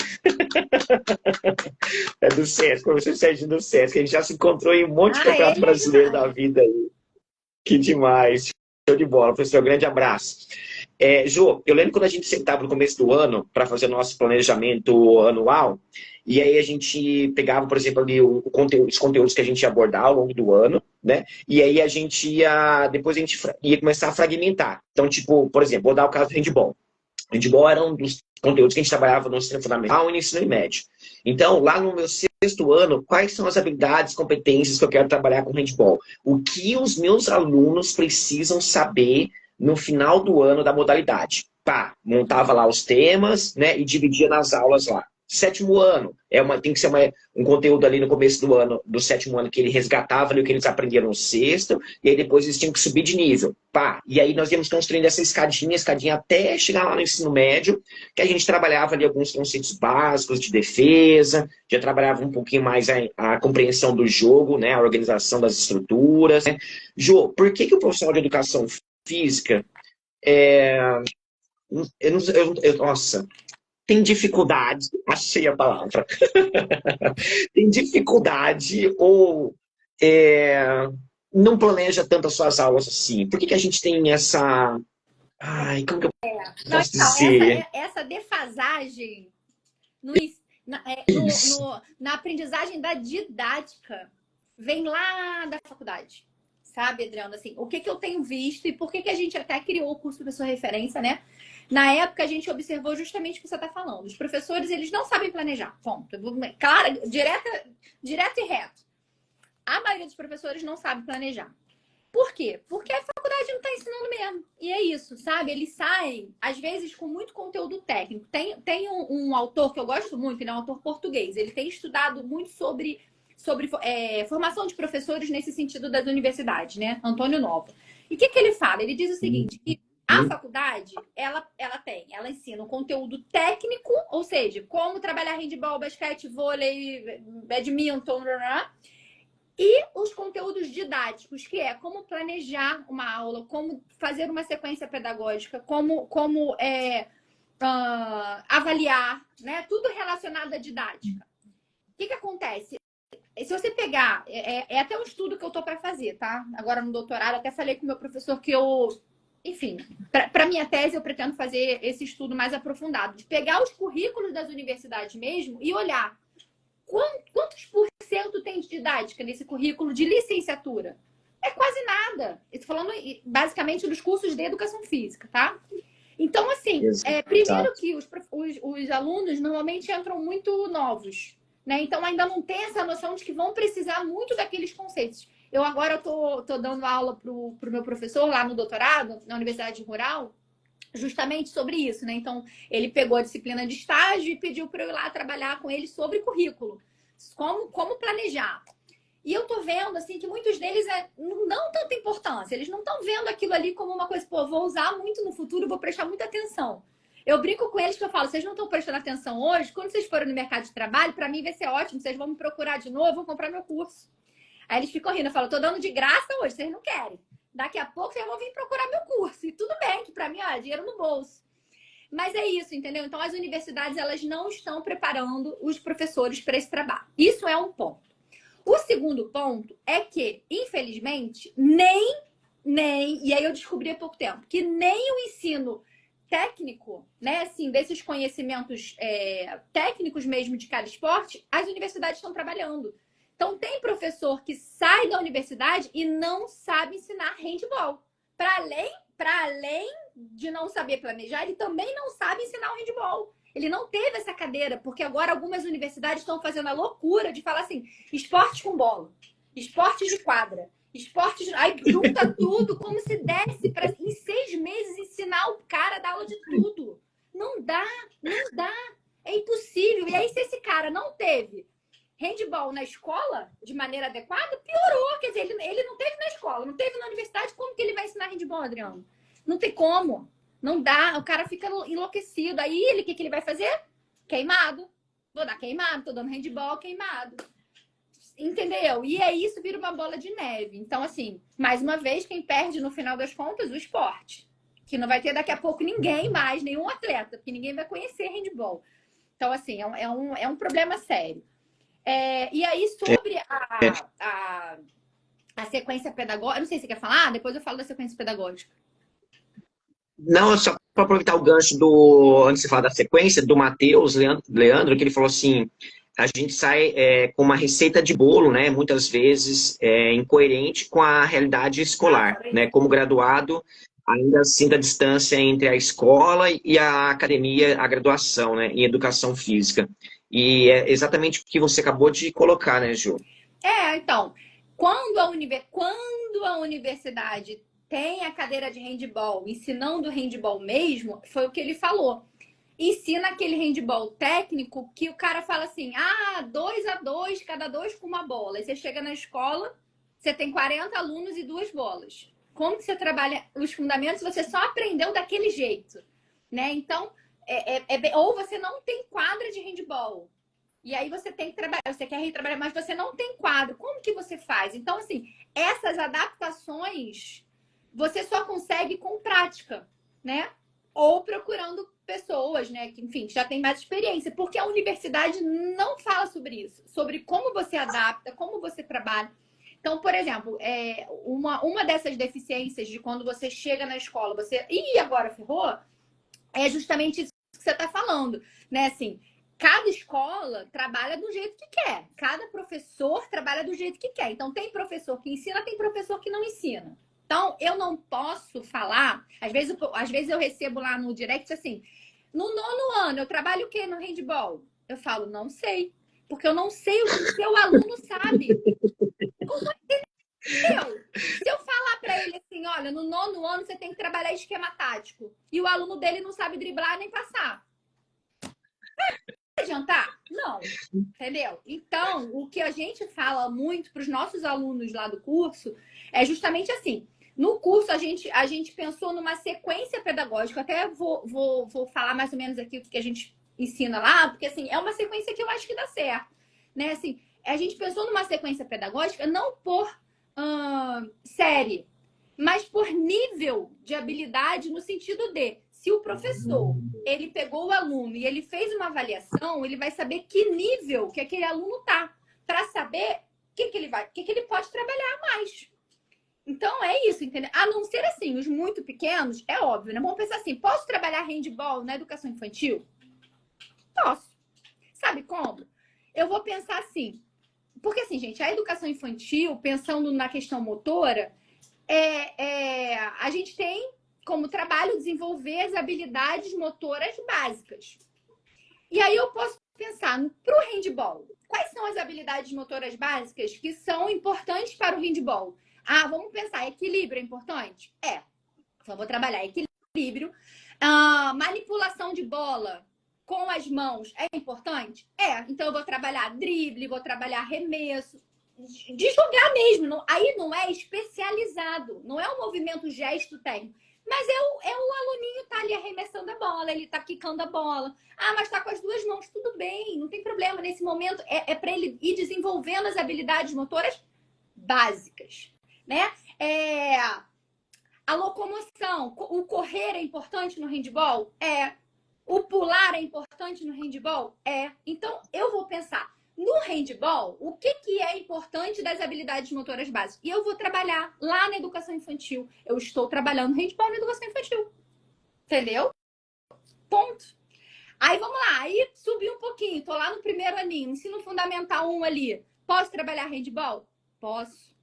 É do SESC, professor Serginho do SESC, a gente já se encontrou em um monte de campeonato brasileiro da vida aí. Que demais. Show de bola, professor. Grande abraço. Ju, eu lembro quando a gente sentava no começo do ano para fazer o nosso planejamento anual, e aí a gente pegava, por exemplo, ali os conteúdos que a gente ia abordar ao longo do ano, né? E aí depois a gente ia começar a fragmentar. Então, tipo, por exemplo, vou dar o caso do handball. O handball era um dos conteúdos que a gente trabalhava no ensino fundamental e no ensino médio. Então, lá no meu 6º ano, quais são as habilidades, competências que eu quero trabalhar com handball? O que os meus alunos precisam saber no final do ano da modalidade? Pá, montava lá os temas, né, e dividia nas aulas lá. 7º ano, tem que ser um conteúdo ali no começo do ano, do 7º ano, que ele resgatava ali o que eles aprenderam no 6º, e aí depois eles tinham que subir de nível. Pá, e aí nós íamos construindo essa escadinha até chegar lá no ensino médio, que a gente trabalhava ali alguns conceitos básicos de defesa, já trabalhava um pouquinho mais a compreensão do jogo, né, a organização das estruturas. Né? Jô, por que o profissional de educação física nossa, tem dificuldade, achei a palavra, tem dificuldade ou não planeja tanto as suas aulas assim? Por que a gente tem essa... Ai, como que eu posso dizer? Essa defasagem na aprendizagem da didática vem lá da faculdade. Sabe, Adriano? Assim, o que eu tenho visto e por que a gente até criou o curso Professor Referência, né? Na época, a gente observou justamente o que você está falando. Os professores, eles não sabem planejar. Ponto. Claro, direto e reto. A maioria dos professores não sabe planejar. Por quê? Porque a faculdade não está ensinando mesmo. E é isso, sabe? Eles saem, às vezes, com muito conteúdo técnico. Tem um autor que eu gosto muito, ele é um autor português. Ele tem estudado muito sobre formação de professores nesse sentido das universidades, né? Antônio Novo. E o que ele fala? Ele diz o seguinte, que a faculdade, ela ensina um conteúdo técnico, ou seja, como trabalhar handball, basquete, vôlei, badminton, E os conteúdos didáticos, que é como planejar uma aula, como fazer uma sequência pedagógica, como avaliar, né? Tudo relacionado à didática. O que acontece? Se você pegar, é até um estudo que eu tô para fazer, tá? Agora no doutorado, até falei com o meu professor que enfim, para minha tese eu pretendo fazer esse estudo mais aprofundado, de pegar os currículos das universidades mesmo e olhar quantos por cento tem de didática nesse currículo de licenciatura. É quase nada. Estou falando basicamente dos cursos de educação física, tá? Então, assim, primeiro que os alunos normalmente entram muito novos, né? Então ainda não tem essa noção de que vão precisar muito daqueles conceitos. Eu agora tô dando aula pro meu professor lá no doutorado, na Universidade Rural, justamente sobre isso, né? Então, ele pegou a disciplina de estágio e pediu para eu ir lá trabalhar com ele sobre currículo, como planejar. E eu tô vendo, assim, que muitos deles não dão tanta importância. Eles não estão vendo aquilo ali como uma coisa, pô, vou usar muito no futuro, vou prestar muita atenção. Eu brinco com eles que eu falo, vocês não estão prestando atenção hoje, quando vocês forem no mercado de trabalho, para mim vai ser ótimo, vocês vão me procurar de novo, vão comprar meu curso. Aí eles ficam rindo, eu falo, tô dando de graça hoje, vocês não querem. Daqui a pouco vocês vão vir procurar meu curso. E tudo bem, que para mim, ó, dinheiro no bolso. Mas é isso, entendeu? Então, as universidades, elas não estão preparando os professores para esse trabalho. Isso é um ponto. O segundo ponto é que, infelizmente, e aí eu descobri há pouco tempo, que nem o ensino técnico, né, assim, desses conhecimentos técnicos mesmo de cada esporte, as universidades estão trabalhando. Então, tem professor que sai da universidade e não sabe ensinar handball. Para além de não saber planejar, ele também não sabe ensinar o handball. Ele não teve essa cadeira, porque agora algumas universidades estão fazendo a loucura de falar assim, esportes com bola, esportes de quadra, esportes... Aí junta tudo como se desse para, em 6 meses, ensinar o cara a dar aula de tudo. Não dá. É impossível. E aí, se esse cara não teve handball na escola de maneira adequada, piorou. Quer dizer, ele não teve na escola, não teve na universidade, como que ele vai ensinar handball, Adriano? Não tem como. Não dá, o cara fica enlouquecido. Aí, o que ele vai fazer? Queimado. Vou dar queimado, tô dando handball queimado. Entendeu? E aí, isso vira uma bola de neve. Então, assim, mais uma vez, quem perde no final das contas, o esporte. Que não vai ter daqui a pouco ninguém mais, nenhum atleta, porque ninguém vai conhecer handball. Então, assim, é um problema sério. E aí, sobre a sequência pedagógica, eu não sei se você quer falar, depois eu falo da sequência pedagógica. Não, só para aproveitar o gancho antes de falar da sequência, do Matheus Leandro, que ele falou assim, a gente sai com uma receita de bolo, né, muitas vezes incoerente com a realidade escolar, né, como graduado, ainda sinto a distância entre a escola e a academia, a graduação, né, em educação física. E é exatamente o que você acabou de colocar, né, Ju? Então, quando a universidade tem a cadeira de handball, ensinando handball mesmo, foi o que ele falou. Ensina aquele handball técnico que o cara fala assim, 2-2, cada 2 com uma bola. Aí você chega na escola, você tem 40 alunos e 2 bolas. Como que você trabalha os fundamentos? Você só aprendeu daquele jeito, né? Então, ou você não tem quadra de handball. E aí você tem que trabalhar, você quer retrabalhar, mas você não tem quadro. Como que você faz? Então, assim, essas adaptações você só consegue com prática, né? Ou procurando pessoas, né, que, enfim, já tem mais experiência, porque a universidade não fala sobre isso, sobre como você adapta, como você trabalha. Então, por exemplo, uma dessas deficiências de quando você chega na escola, agora ferrou, é justamente isso que você está falando, né? Assim, cada escola trabalha do jeito que quer, cada professor trabalha do jeito que quer. Então, tem professor que ensina, tem professor que não ensina. Então, eu não posso falar... Às vezes eu recebo lá no direct assim, no 9º ano, eu trabalho o quê no handball? Eu falo, não sei. Porque eu não sei o que o seu aluno sabe. Se eu falar para ele assim, olha, no 9º ano você tem que trabalhar esquema tático. E o aluno dele não sabe driblar nem passar. Vai adiantar? Não. Entendeu? Então, o que a gente fala muito para os nossos alunos lá do curso é justamente assim. No curso, a gente pensou numa sequência pedagógica. Até vou falar mais ou menos aqui o que a gente ensina lá, porque assim, é uma sequência que eu acho que dá certo. Né? Assim, A gente pensou numa sequência pedagógica não por série, mas por nível de habilidade, no sentido de, se o professor ele pegou o aluno e ele fez uma avaliação, ele vai saber que nível que aquele aluno tá, para saber o que ele pode trabalhar mais. Então é isso, entendeu? A não ser assim, os muito pequenos, é óbvio, né? Vamos pensar assim: posso trabalhar handball na educação infantil? Posso. Sabe como? Eu vou pensar assim, porque assim, gente, a educação infantil, pensando na questão motora, a gente tem como trabalho desenvolver as habilidades motoras básicas. E aí eu posso pensar para o handball. Quais são as habilidades motoras básicas que são importantes para o handball? Ah, vamos pensar, equilíbrio é importante? É. Então, vou trabalhar equilíbrio. Manipulação de bola com as mãos é importante? É. Então, eu vou trabalhar drible, vou trabalhar arremesso, de jogar mesmo. Aí não é especializado, não é um movimento gesto técnico. Mas o aluninho tá ali arremessando a bola, ele tá quicando a bola. Ah, mas tá com as duas mãos, tudo bem, não tem problema. Nesse momento é para ele ir desenvolvendo as habilidades motoras básicas, né? A locomoção, o correr é importante no handball? É. O pular é importante no handball? É. Então, eu vou pensar no handball, o que é importante das habilidades motoras básicas? E eu vou trabalhar lá na educação infantil. Eu estou trabalhando handball na educação infantil. Entendeu? Ponto. Aí, vamos lá. Aí, subi um pouquinho. Tô lá no primeiro aninho, ensino fundamental 1 ali. Posso trabalhar handball? Posso.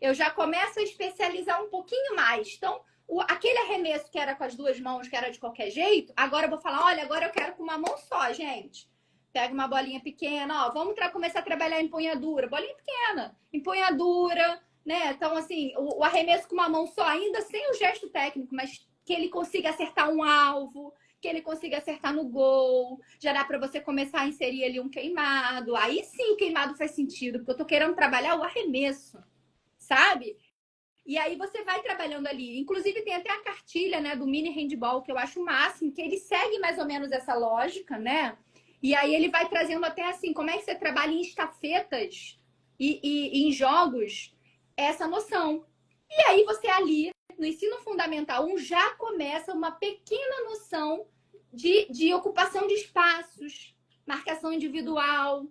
Eu já começo a especializar um pouquinho mais. Então, aquele arremesso que era com as duas mãos, que era de qualquer jeito, agora eu vou falar, olha, agora eu quero com uma mão só, gente. Pega uma bolinha pequena, ó, vamos começar a trabalhar empunhadura. Bolinha pequena, empunhadura, né? Então, assim, o arremesso com uma mão só, ainda sem o gesto técnico, mas que ele consiga acertar um alvo, que ele consiga acertar no gol. Já dá para você começar a inserir ali um queimado. Aí sim o queimado faz sentido, porque eu tô querendo trabalhar o arremesso, sabe? E aí você vai trabalhando ali. Inclusive tem até a cartilha, né, do mini handball, que eu acho o máximo, que ele segue mais ou menos essa lógica, né? E aí ele vai trazendo até assim, como é que você trabalha em estafetas e em jogos, essa noção. E aí você ali, no ensino fundamental 1, já começa uma pequena noção de ocupação de espaços, marcação individual,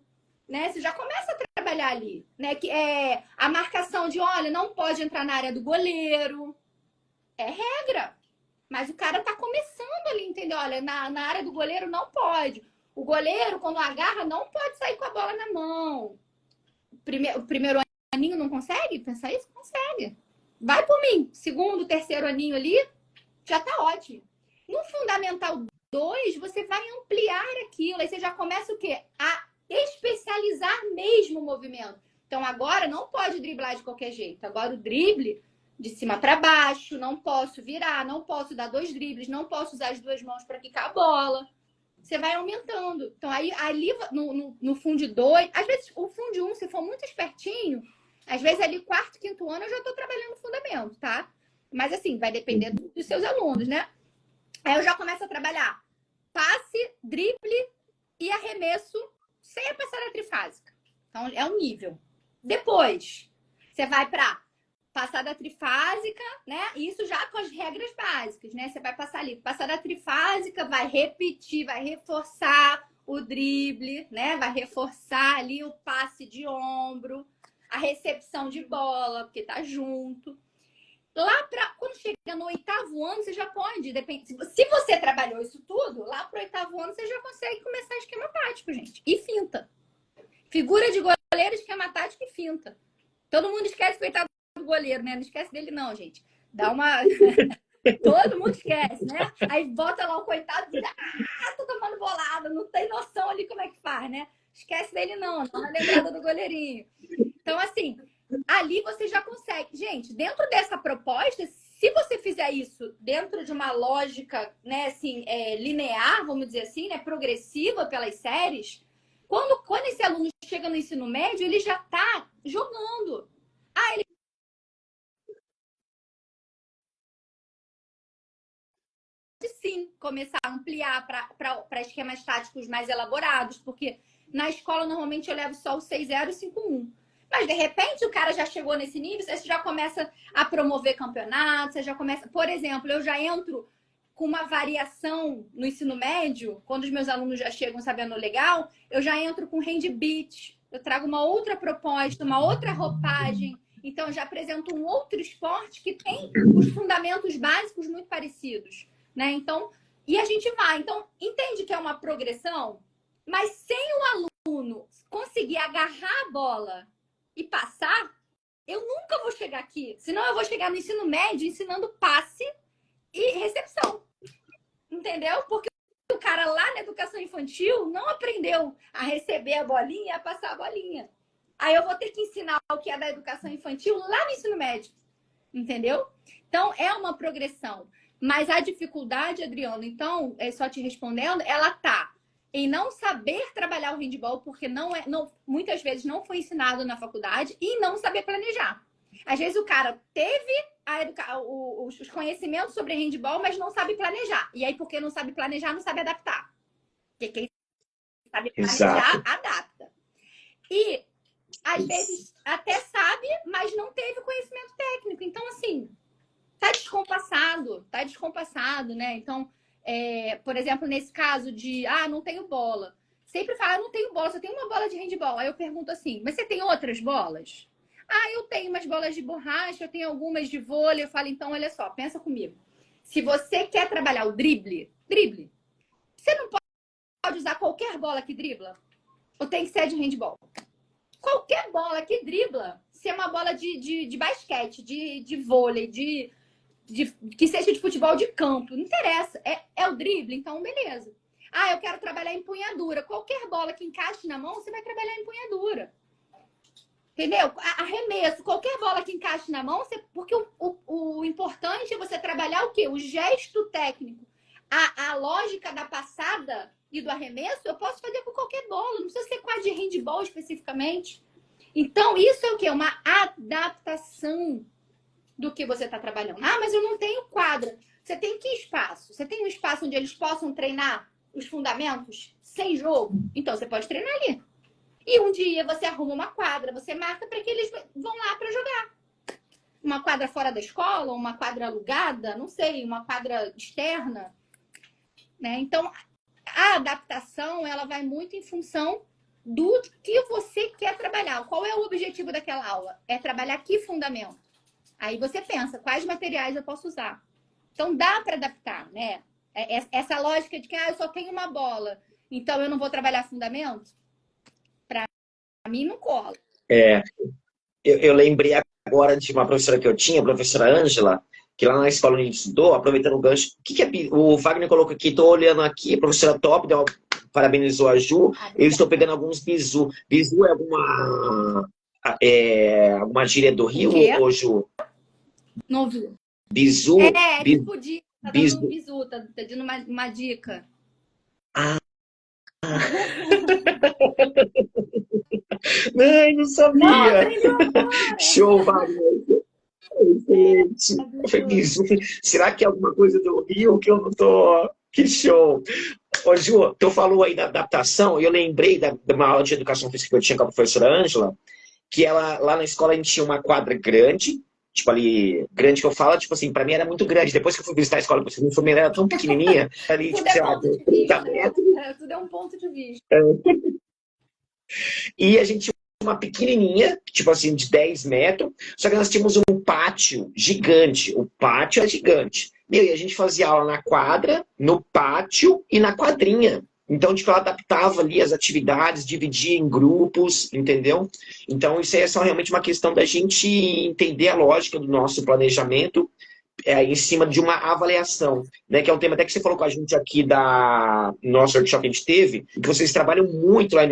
né? Você já começa a trabalhar ali, né? Que é a marcação de, olha, não pode entrar na área do goleiro. É regra. Mas o cara tá começando ali, entendeu? Olha, na área do goleiro não pode. O goleiro, quando agarra, não pode sair com a bola na mão. O primeiro aninho não consegue pensar isso? Consegue. Vai por mim. Segundo, terceiro aninho ali, já tá ótimo. No Fundamental 2, você vai ampliar aquilo. Aí você já começa o quê? A especializar mesmo o movimento. Então, agora não pode driblar de qualquer jeito. Agora o drible de cima para baixo, não posso virar, não posso dar 2 dribles, não posso usar as 2 mãos para quicar a bola. Você vai aumentando. Então, aí ali no Fund 2, às vezes o Fund 1, se for muito espertinho, às vezes ali quarto, quinto ano eu já estou trabalhando fundamento, tá? Mas assim, vai depender dos seus alunos, né? Aí eu já começo a trabalhar passe, drible e arremesso sem a passada trifásica. Então, é um nível. Depois, você vai para passada trifásica, né? Isso já com as regras básicas, né? Você vai passar ali, passada trifásica, vai repetir, vai reforçar o drible, né? Vai reforçar ali o passe de ombro, a recepção de bola, porque tá junto. Lá para quando chega no 8º ano, você já pode, depende. Se você trabalhou isso tudo, lá pro 8º ano você já consegue começar esquema tático, gente. E finta. Figura de goleiro, esquema tático e finta. Todo mundo esquece o coitado do goleiro, né? Não esquece dele, não, gente. Dá uma. Todo mundo esquece, né? Aí bota lá o coitado e diz, tô tomando bolada, não tem noção ali como é que faz, né? Esquece dele, não. Dá uma lembrada do goleirinho. Então, assim, ali você já consegue. Gente, dentro dessa proposta, se você fizer isso dentro de uma lógica, né, assim, linear, vamos dizer assim, né, progressiva pelas séries, quando esse aluno chega no ensino médio, ele já está jogando. Ah, ele pode sim começar a ampliar para esquemas táticos mais elaborados, porque Na escola, normalmente, eu levo só o 6-0 e 5-1. Mas, de repente, o cara já chegou nesse nível, você já começa a promover campeonatos, você já começa... Por exemplo, eu já entro com uma variação no ensino médio, quando os meus alunos já chegam sabendo legal, eu já entro com handbeat, eu trago uma outra proposta, uma outra roupagem. Então, eu já apresento um outro esporte que tem os fundamentos básicos muito parecidos, né? Então, e a gente vai. Então, entende que é uma progressão, mas sem o aluno conseguir agarrar a bola e passar, eu nunca vou chegar aqui. Senão, eu vou chegar no ensino médio ensinando passe e recepção. Entendeu? Porque o cara lá na educação infantil não aprendeu a receber a bolinha e a passar a bolinha. Aí eu vou ter que ensinar o que é da educação infantil lá no ensino médio. Entendeu? Então, é uma progressão. Mas a dificuldade, Adriano, então, só te respondendo, ela tá em não saber trabalhar o handball, porque muitas vezes não foi ensinado na faculdade, e não saber planejar. Às vezes o cara teve os conhecimentos sobre handball, mas não sabe planejar. E aí, porque não sabe planejar, não sabe adaptar. Porque quem sabe planejar, adapta. E, às vezes, até sabe, mas não teve conhecimento técnico. Então, assim, tá descompassado, né? Então, por exemplo, nesse caso de, não tenho bola. Sempre fala, não tenho bola, só tenho uma bola de handball. Aí eu pergunto assim, mas você tem outras bolas? Eu tenho umas bolas de borracha, eu tenho algumas de vôlei. Eu falo, então, olha só, pensa comigo. Se você quer trabalhar o drible. Você não pode usar qualquer bola que dribla? Ou tem que ser de handball? Qualquer bola que dribla, se é uma bola de basquete, de vôlei, que seja de futebol de campo, não interessa. É o drible, então beleza. Eu quero trabalhar em empunhadura. Qualquer bola que encaixe na mão, você vai trabalhar em empunhadura. Entendeu? Arremesso, qualquer bola que encaixe na mão, porque o importante é você trabalhar o quê? O gesto técnico. A lógica da passada e do arremesso, eu posso fazer com qualquer bola. Não precisa ser quadra de handball especificamente. Então, isso é o quê? Uma adaptação do que você está trabalhando. Mas eu não tenho quadra. Você tem que espaço? Você tem um espaço onde eles possam treinar os fundamentos sem jogo? Então, você pode treinar ali. E um dia você arruma uma quadra, você marca para que eles vão lá para jogar. Uma quadra fora da escola, uma quadra alugada, não sei, uma quadra externa. Né? Então, a adaptação, ela vai muito em função do que você quer trabalhar. Qual é o objetivo daquela aula? É trabalhar que fundamento? Aí você pensa, quais materiais eu posso usar? Então, dá para adaptar, né? Essa lógica de que eu só tenho uma bola, então eu não vou trabalhar fundamento? Para mim, não cola. Eu lembrei agora de uma professora que eu tinha, a professora Ângela, que lá na escola onde a gente estudou, aproveitando o gancho, o Wagner colocou aqui, estou olhando aqui, a professora top, parabenizou a Ju, eu estou pegando alguns bizu. Bizu é alguma gíria do Rio, ou Ju? Não vi. Bizu? Tipo dica, tá dando um bizu, tá dando uma dica. Não sabia. Show, Wagner. Gente, será que é alguma coisa do Rio que eu não tô... Que show. Ô, Ju, tu falou aí da adaptação, e eu lembrei de uma aula de educação física que eu tinha com a professora Ângela, que ela, lá na escola, a gente tinha uma quadra grande, tipo ali, grande que eu falo, tipo assim, pra mim era muito grande. Depois que eu fui visitar a escola, porque a minha era tão pequenininha, ali, tipo, sei lá, 30 metros. Tudo é um ponto de vista. E a gente tinha uma pequenininha, tipo assim, de 10 metros, só que nós tínhamos um pátio gigante. O pátio é gigante. E a gente fazia aula na quadra, no pátio e na quadrinha. Então, tipo, ela adaptava ali as atividades, dividia em grupos, entendeu? Então, isso aí é só realmente uma questão da gente entender a lógica do nosso planejamento em cima de uma avaliação, né? Que é um tema até que você falou com a gente aqui no nosso workshop que a gente teve, que vocês trabalham muito lá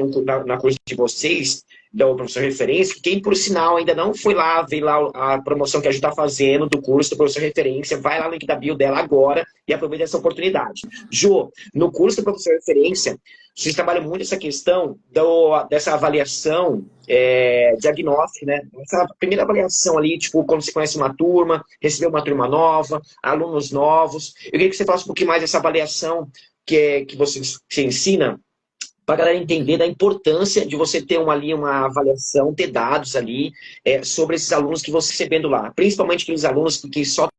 na curso de vocês, da professor referência, que quem, por sinal, ainda não foi lá ver lá a promoção que a gente está fazendo do curso do professor referência, vai lá no link da bio dela agora e aproveita essa oportunidade. Ju, no curso do professor referência, vocês trabalham muito essa questão dessa avaliação diagnóstica, né? Essa primeira avaliação ali, tipo, quando você conhece uma turma, recebeu uma turma nova, alunos novos. Eu queria que você falasse um pouquinho mais dessa avaliação que você ensina, para a galera entender da importância de você ter ali uma avaliação, ter dados ali sobre esses alunos que vão se recebendo lá. Principalmente aqueles alunos que só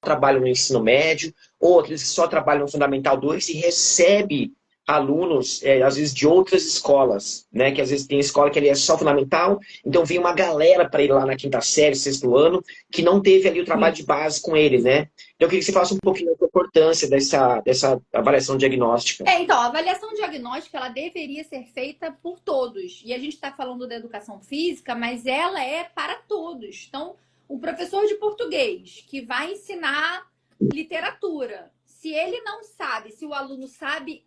trabalham no ensino médio, ou aqueles que só trabalham no Fundamental 2 e recebe alunos, às vezes, de outras escolas, né? Que às vezes tem escola que ele é só fundamental, então vem uma galera para ir lá na quinta série, sexto ano, que não teve ali o trabalho de base com ele, né? Então eu queria que você falasse um pouquinho da importância dessa avaliação diagnóstica. Então, a avaliação diagnóstica, ela deveria ser feita por todos. E a gente está falando da educação física, mas ela é para todos. Então, o professor de português que vai ensinar literatura, se ele não sabe, se o aluno sabe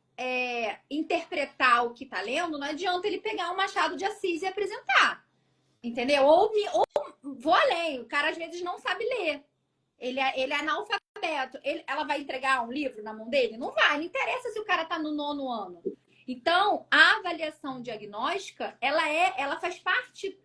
interpretar o que está lendo, não adianta ele pegar um Machado de Assis e apresentar. Entendeu? Ou vou além, o cara às vezes não sabe ler. Ele é analfabeto. Ela vai entregar um livro na mão dele? Não vai. Não interessa se o cara está no 9º ano. Então, a avaliação diagnóstica, ela faz parte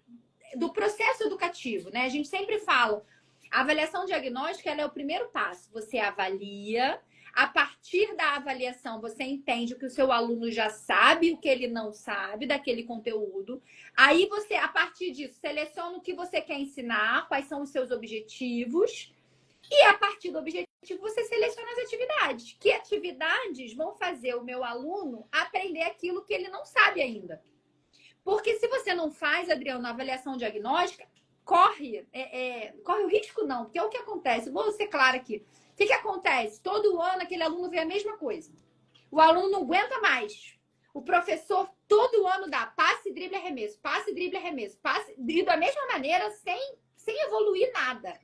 do processo educativo, né? A gente sempre fala, a avaliação diagnóstica, ela é o primeiro passo. Você avalia, a partir da avaliação, você entende o que o seu aluno já sabe, o que ele não sabe daquele conteúdo. Aí você, a partir disso, seleciona o que você quer ensinar, quais são os seus objetivos. E a partir do objetivo, você seleciona as atividades. Que atividades vão fazer o meu aluno aprender aquilo que ele não sabe ainda? Porque se você não faz, Adriano, a avaliação diagnóstica, corre o risco não, porque é o que acontece. Vou ser clara aqui. O que acontece? Todo ano aquele aluno vê a mesma coisa. O aluno não aguenta mais. O professor todo ano dá passe, drible, arremesso, passe, drible, arremesso, passe, drible da mesma maneira, sem evoluir nada.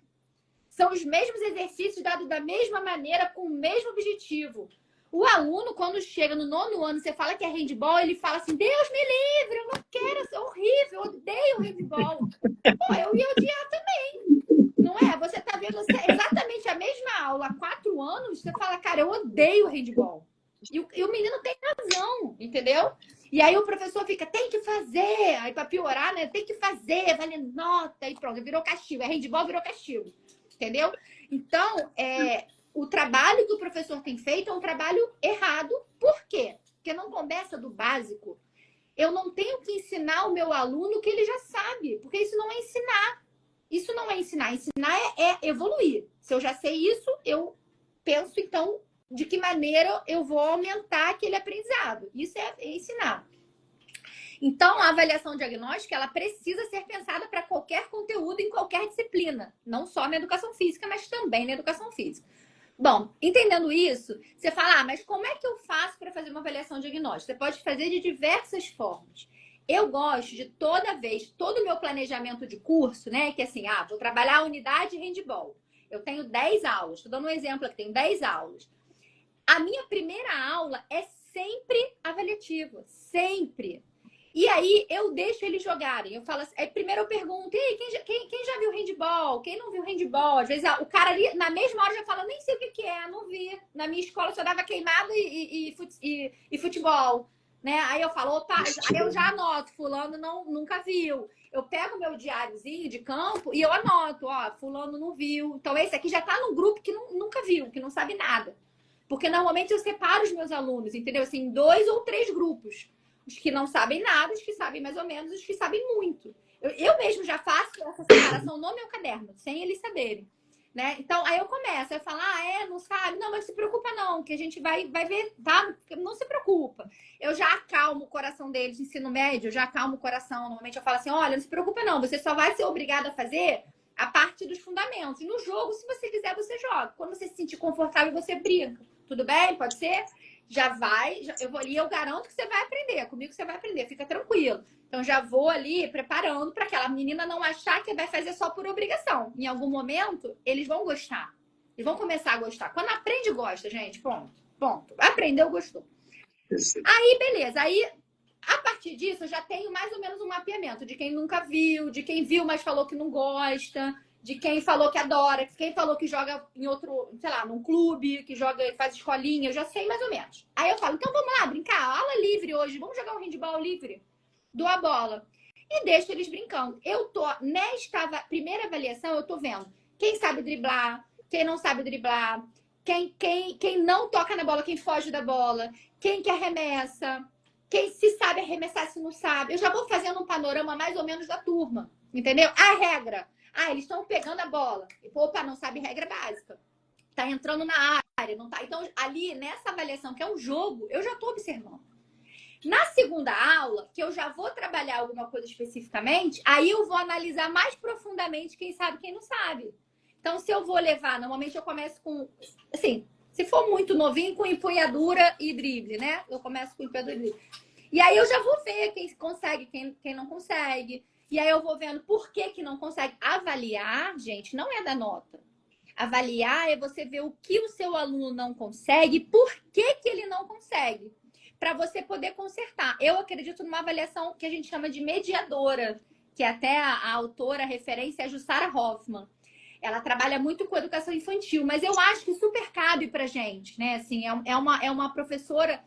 São os mesmos exercícios dados da mesma maneira, com o mesmo objetivo. O aluno, quando chega no 9º ano, você fala que é handball, ele fala assim, Deus me livre, eu não quero, é horrível, eu odeio handball. Pô, eu ia odiar também. Não é? Você tá vendo exatamente a mesma aula há 4 anos, você fala, cara, eu odeio handball. E o menino tem razão, entendeu? E aí o professor fica, tem que fazer. Aí pra piorar, né? Tem que fazer, vale nota. E pronto, virou castigo. Handball virou castigo. Entendeu? Então, o trabalho que o professor tem feito é um trabalho errado. Por quê? Porque não começa do básico. Eu não tenho que ensinar o meu aluno o que ele já sabe, porque isso não é ensinar. Isso não é ensinar. Ensinar é evoluir. Se eu já sei isso, eu penso, então, de que maneira eu vou aumentar aquele aprendizado. Isso é ensinar. Então, a avaliação diagnóstica, ela precisa ser pensada para qualquer conteúdo em qualquer disciplina. Não só na educação física, mas também na educação física. Bom, entendendo isso, você fala, mas como é que eu faço para fazer uma avaliação diagnóstica? Você pode fazer de diversas formas. Eu gosto de todo o meu planejamento de curso, né? Que assim, vou trabalhar a unidade handball. Eu tenho 10 aulas. Estou dando um exemplo aqui, tenho 10 aulas. A minha primeira aula é sempre avaliativa. Sempre. E aí eu deixo eles jogarem. Eu falo assim, aí primeiro eu pergunto, e aí, quem já viu handball? Quem não viu handball? Às vezes o cara ali, na mesma hora, já fala, nem sei o que é, não vi. Na minha escola só dava queimado e futebol. Né? Aí eu falo, opa, aí eu já anoto, fulano nunca viu. Eu pego meu diáriozinho de campo e eu anoto, fulano não viu. Então esse aqui já tá no grupo que nunca viu, que não sabe nada. Porque normalmente eu separo os meus alunos, entendeu? Assim, em 2 ou 3 grupos. Os que não sabem nada, os que sabem mais ou menos, os que sabem muito. Eu mesmo já faço essa separação no meu caderno, sem eles saberem. Né? Então, aí eu começo, eu falo, não sabe? Não, mas não se preocupa não, que a gente vai ver, tá? Não se preocupa. Eu já acalmo o coração deles, ensino médio, eu já acalmo o coração. Normalmente eu falo assim, olha, não se preocupa não, você só vai ser obrigado a fazer a parte dos fundamentos. E no jogo, se você quiser, você joga. Quando você se sentir confortável, você brinca. Tudo bem? Pode ser? Eu vou ali, eu garanto que você vai aprender. Comigo você vai aprender, fica tranquilo. Então, já vou ali preparando para aquela menina não achar que vai fazer só por obrigação. Em algum momento, eles vão gostar. Eles vão começar a gostar. Quando aprende, gosta, gente. Ponto. Aprendeu, gostou. Aí, beleza. Aí, a partir disso, eu já tenho mais ou menos um mapeamento de quem nunca viu, de quem viu, mas falou que não gosta, de quem falou que adora, quem falou que joga em outro, sei lá, num clube, que joga, faz escolinha, eu já sei mais ou menos. Aí eu falo, então vamos lá, brincar, aula livre hoje, vamos jogar um handball livre? Dou a bola. E deixo eles brincando. Eu tô, nesta primeira avaliação, eu tô vendo quem sabe driblar, quem não sabe driblar, quem não toca na bola, quem foge da bola, quem que arremessa, quem se sabe arremessar, se não sabe. Eu já vou fazendo um panorama mais ou menos da turma, entendeu? A regra. Eles estão pegando a bola. Opa, não sabe regra básica. Tá entrando na área, não tá. Então, ali, nessa avaliação, que é um jogo, eu já tô observando. Na segunda aula, que eu já vou trabalhar alguma coisa especificamente, aí eu vou analisar mais profundamente quem sabe e quem não sabe. Então, se eu vou levar, normalmente eu começo com, assim, se for muito novinho, com empunhadura e drible, né? Eu começo com empunhadura e drible. E aí eu já vou ver quem consegue, quem não consegue. E aí eu vou vendo por que não consegue. Avaliar, gente, não é da nota. Avaliar é você ver o que o seu aluno não consegue, por que ele não consegue, para você poder consertar. Eu acredito numa avaliação que a gente chama de mediadora, que até a autora, a referência é a Jussara Hoffmann. Ela trabalha muito com educação infantil, mas eu acho que super cabe pra gente, né? Assim, é uma professora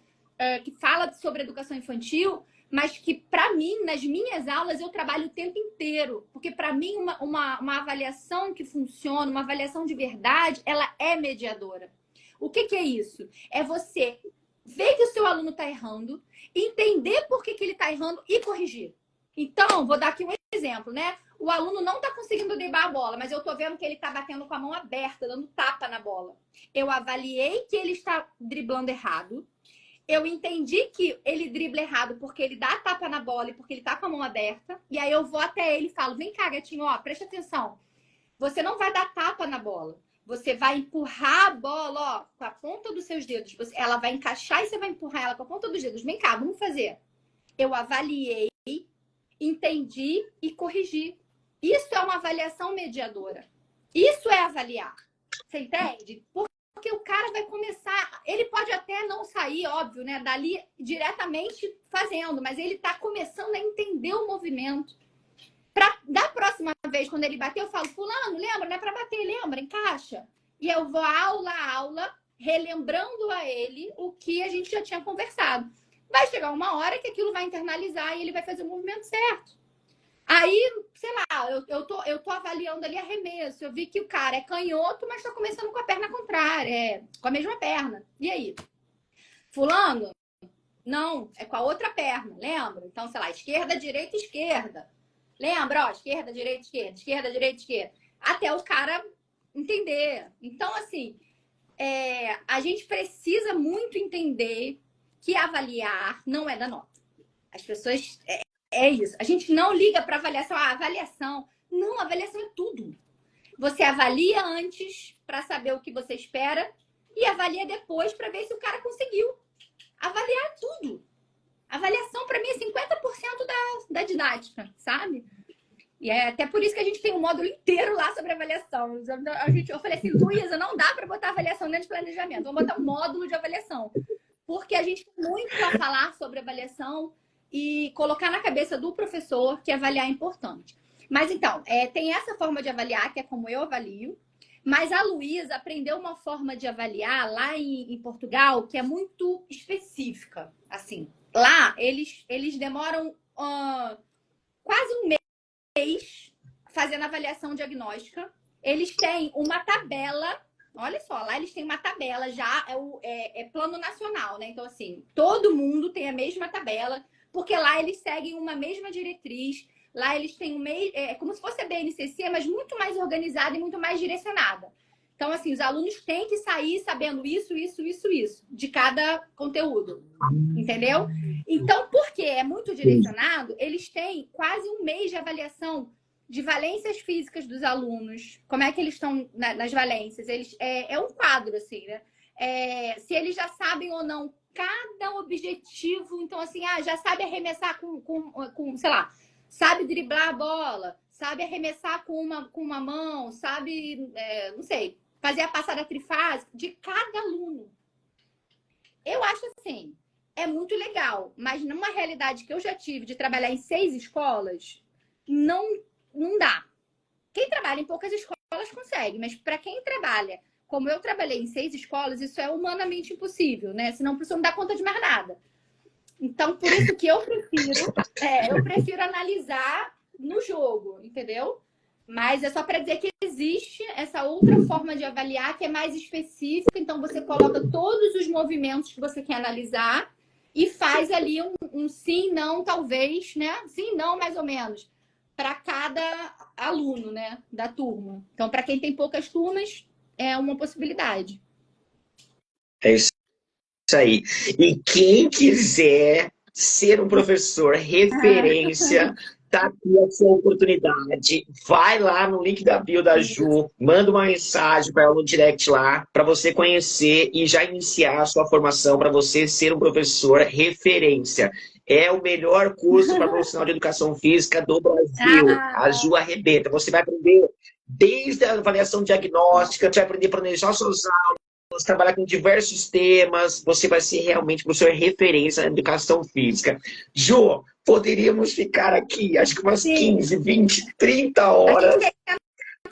que fala sobre educação infantil, mas que, para mim, nas minhas aulas, eu trabalho o tempo inteiro. Porque, para mim, uma avaliação que funciona, uma avaliação de verdade, ela é mediadora. O que é isso? É você ver que o seu aluno está errando, entender por que ele está errando e corrigir. Então, vou dar aqui um exemplo, né? O aluno não está conseguindo driblar a bola, mas eu estou vendo que ele está batendo com a mão aberta, dando tapa na bola. Eu avaliei que ele está driblando errado. Eu entendi que ele dribla errado porque ele dá tapa na bola e porque ele tá com a mão aberta. E aí eu vou até ele e falo, vem cá, gatinho, ó, presta atenção. Você não vai dar tapa na bola. Você vai empurrar a bola, ó, com a ponta dos seus dedos. Ela vai encaixar e você vai empurrar ela com a ponta dos dedos. Vem cá, vamos fazer. Eu avaliei, entendi e corrigi. Isso é uma avaliação mediadora. Isso é avaliar. Você entende? Porque o cara vai começar, ele pode até não sair, óbvio, né, dali diretamente fazendo, mas ele tá começando a entender o movimento. Da próxima vez, quando ele bater, eu falo, fulano, lembra, não é pra bater, lembra, encaixa. E eu vou aula a aula, relembrando a ele o que a gente já tinha conversado. Vai chegar uma hora que aquilo vai internalizar e ele vai fazer o movimento certo. Aí, sei lá, eu tô avaliando ali arremesso. Eu vi que o cara é canhoto, mas tá começando com a perna contrária, com a mesma perna. E aí? Fulano? Não, é com a outra perna, lembra? Então, sei lá, esquerda, direita, esquerda. Lembra? Ó, esquerda, direita, esquerda, esquerda, direita, esquerda. Até o cara entender. Então, assim, a gente precisa muito entender que avaliar não é da nota. As pessoas... É isso. A gente não liga para avaliação. Avaliação. Não, avaliação é tudo. Você avalia antes para saber o que você espera e avalia depois para ver se o cara conseguiu. Avaliar é tudo. Avaliação, para mim, é 50% da didática, sabe? E é até por isso que a gente tem um módulo inteiro lá sobre avaliação. Eu falei assim, Luísa, não dá para botar avaliação dentro de planejamento. Vamos botar um módulo de avaliação. Porque a gente tem muito a falar sobre avaliação e colocar na cabeça do professor que avaliar é importante. Mas então, tem essa forma de avaliar, que é como eu avalio, mas a Luísa aprendeu uma forma de avaliar lá em Portugal que é muito específica. Assim, lá eles demoram quase um mês fazendo avaliação diagnóstica. Eles têm uma tabela, olha só, lá eles têm uma tabela, já é plano nacional, né? Então, assim, todo mundo tem a mesma tabela, porque lá eles seguem uma mesma diretriz, lá eles têm como se fosse a BNCC, mas muito mais organizada e muito mais direcionada. Então, assim, os alunos têm que sair sabendo isso, de cada conteúdo, entendeu? Então, porque é muito direcionado, eles têm quase um mês de avaliação de valências físicas dos alunos, como é que eles estão nas valências. É um quadro, assim, né? Se eles já sabem ou não cada objetivo. Então, assim, já sabe arremessar com sei lá, sabe driblar a bola, sabe arremessar com uma mão, sabe, não sei, fazer a passada trifásica de cada aluno. Eu acho assim, é muito legal, mas numa realidade que eu já tive de trabalhar em 6 escolas, não dá. Quem trabalha em poucas escolas consegue, mas para quem trabalha, como eu trabalhei em 6 escolas, isso é humanamente impossível, né? Senão a pessoa não dá conta de mais nada. Então, por isso que eu prefiro analisar no jogo, entendeu? Mas é só para dizer que existe essa outra forma de avaliar que é mais específica. Então, você coloca todos os movimentos que você quer analisar e faz ali um sim, não, talvez, né? Sim, não, mais ou menos, para cada aluno, né, da turma. Então, para quem tem poucas turmas, é uma possibilidade. É isso aí. E quem quiser ser um professor referência, tá aqui a sua oportunidade. Vai lá no link da bio da Ju, manda uma mensagem para ela no direct lá, para você conhecer e já iniciar a sua formação para você ser um professor referência. É o melhor curso para profissional de educação física do Brasil. A Ju arrebenta. Você vai aprender desde a avaliação diagnóstica, você vai aprender a planejar suas trabalhar com diversos temas, você vai ser realmente professor referência na educação física. Ju, poderíamos ficar aqui, acho que umas Sim. 15, 20, 30 horas.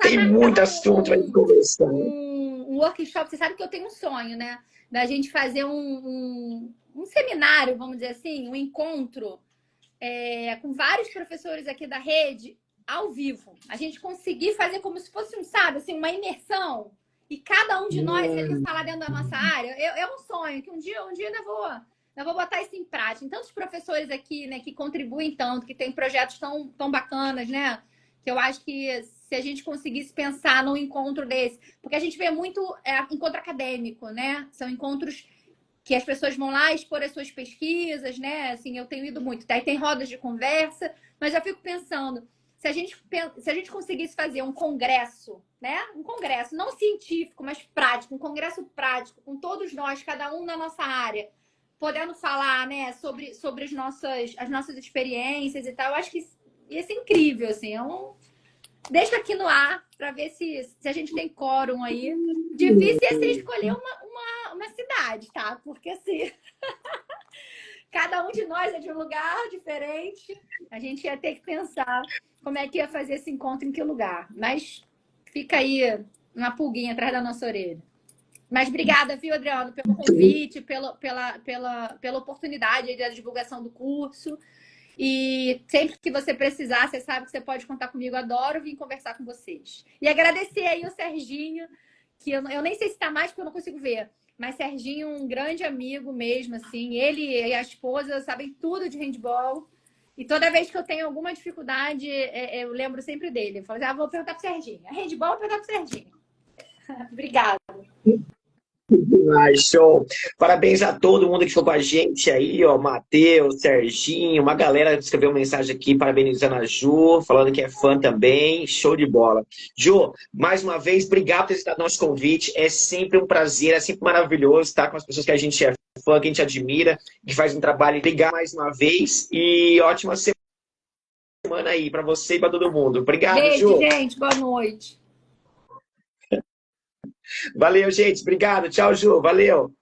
Tem muito assunto para conversar. Um workshop, você sabe que eu tenho um sonho, né? Da gente fazer um seminário, vamos dizer assim, um encontro com vários professores aqui da rede, ao vivo. A gente conseguir fazer como se fosse, sabe, assim, uma imersão. E cada um de nós ele falar dentro da nossa área. É um sonho, que um dia eu vou botar isso em prática. Então, os professores aqui, né, que contribuem tanto, que tem projetos tão bacanas, né? Que eu acho que se a gente conseguisse pensar num encontro desse, porque a gente vê muito encontro acadêmico, né? São encontros que as pessoas vão lá expor as suas pesquisas, né? Assim, eu tenho ido muito. Daí tem rodas de conversa, mas eu fico pensando, se a gente conseguisse fazer um congresso, né? Um congresso não científico, mas prático, um congresso prático, com todos nós, cada um na nossa área, podendo falar, né, sobre as nossas experiências e tal, eu acho que ia ser incrível, assim. Deixa aqui no ar para ver se a gente tem quórum aí. Difícil ia ser escolher uma cidade, tá? Porque assim, cada um de nós é de um lugar diferente. A gente ia ter que pensar como é que ia fazer esse encontro em que lugar. Mas fica aí uma pulguinha atrás da nossa orelha. Mas obrigada, viu, Adriano, pelo convite, pela oportunidade da divulgação do curso. E sempre que você precisar, você sabe que você pode contar comigo. Adoro vir conversar com vocês. E agradecer aí o Serginho, que eu nem sei se está mais, porque eu não consigo ver. Mas Serginho, um grande amigo mesmo, assim. Ele e a esposa sabem tudo de handball. E toda vez que eu tenho alguma dificuldade, eu lembro sempre dele. Eu falo, vou perguntar pro Serginho. É handball, eu vou perguntar pro Serginho. Obrigada. Ai, show. Parabéns a todo mundo que ficou com a gente aí, ó. Matheus, Serginho, uma galera escreveu uma mensagem aqui parabenizando a Ju, falando que é fã também. Show de bola. Ju, mais uma vez, obrigado por ter aceitado nosso convite. É sempre um prazer, é sempre maravilhoso estar com as pessoas que a gente é fã, que a gente admira, que faz um trabalho. Obrigado mais uma vez e ótima semana aí para você e para todo mundo. Obrigado, Beijo, Ju. gente. Boa noite. Valeu, gente. Obrigado. Tchau, Ju. Valeu.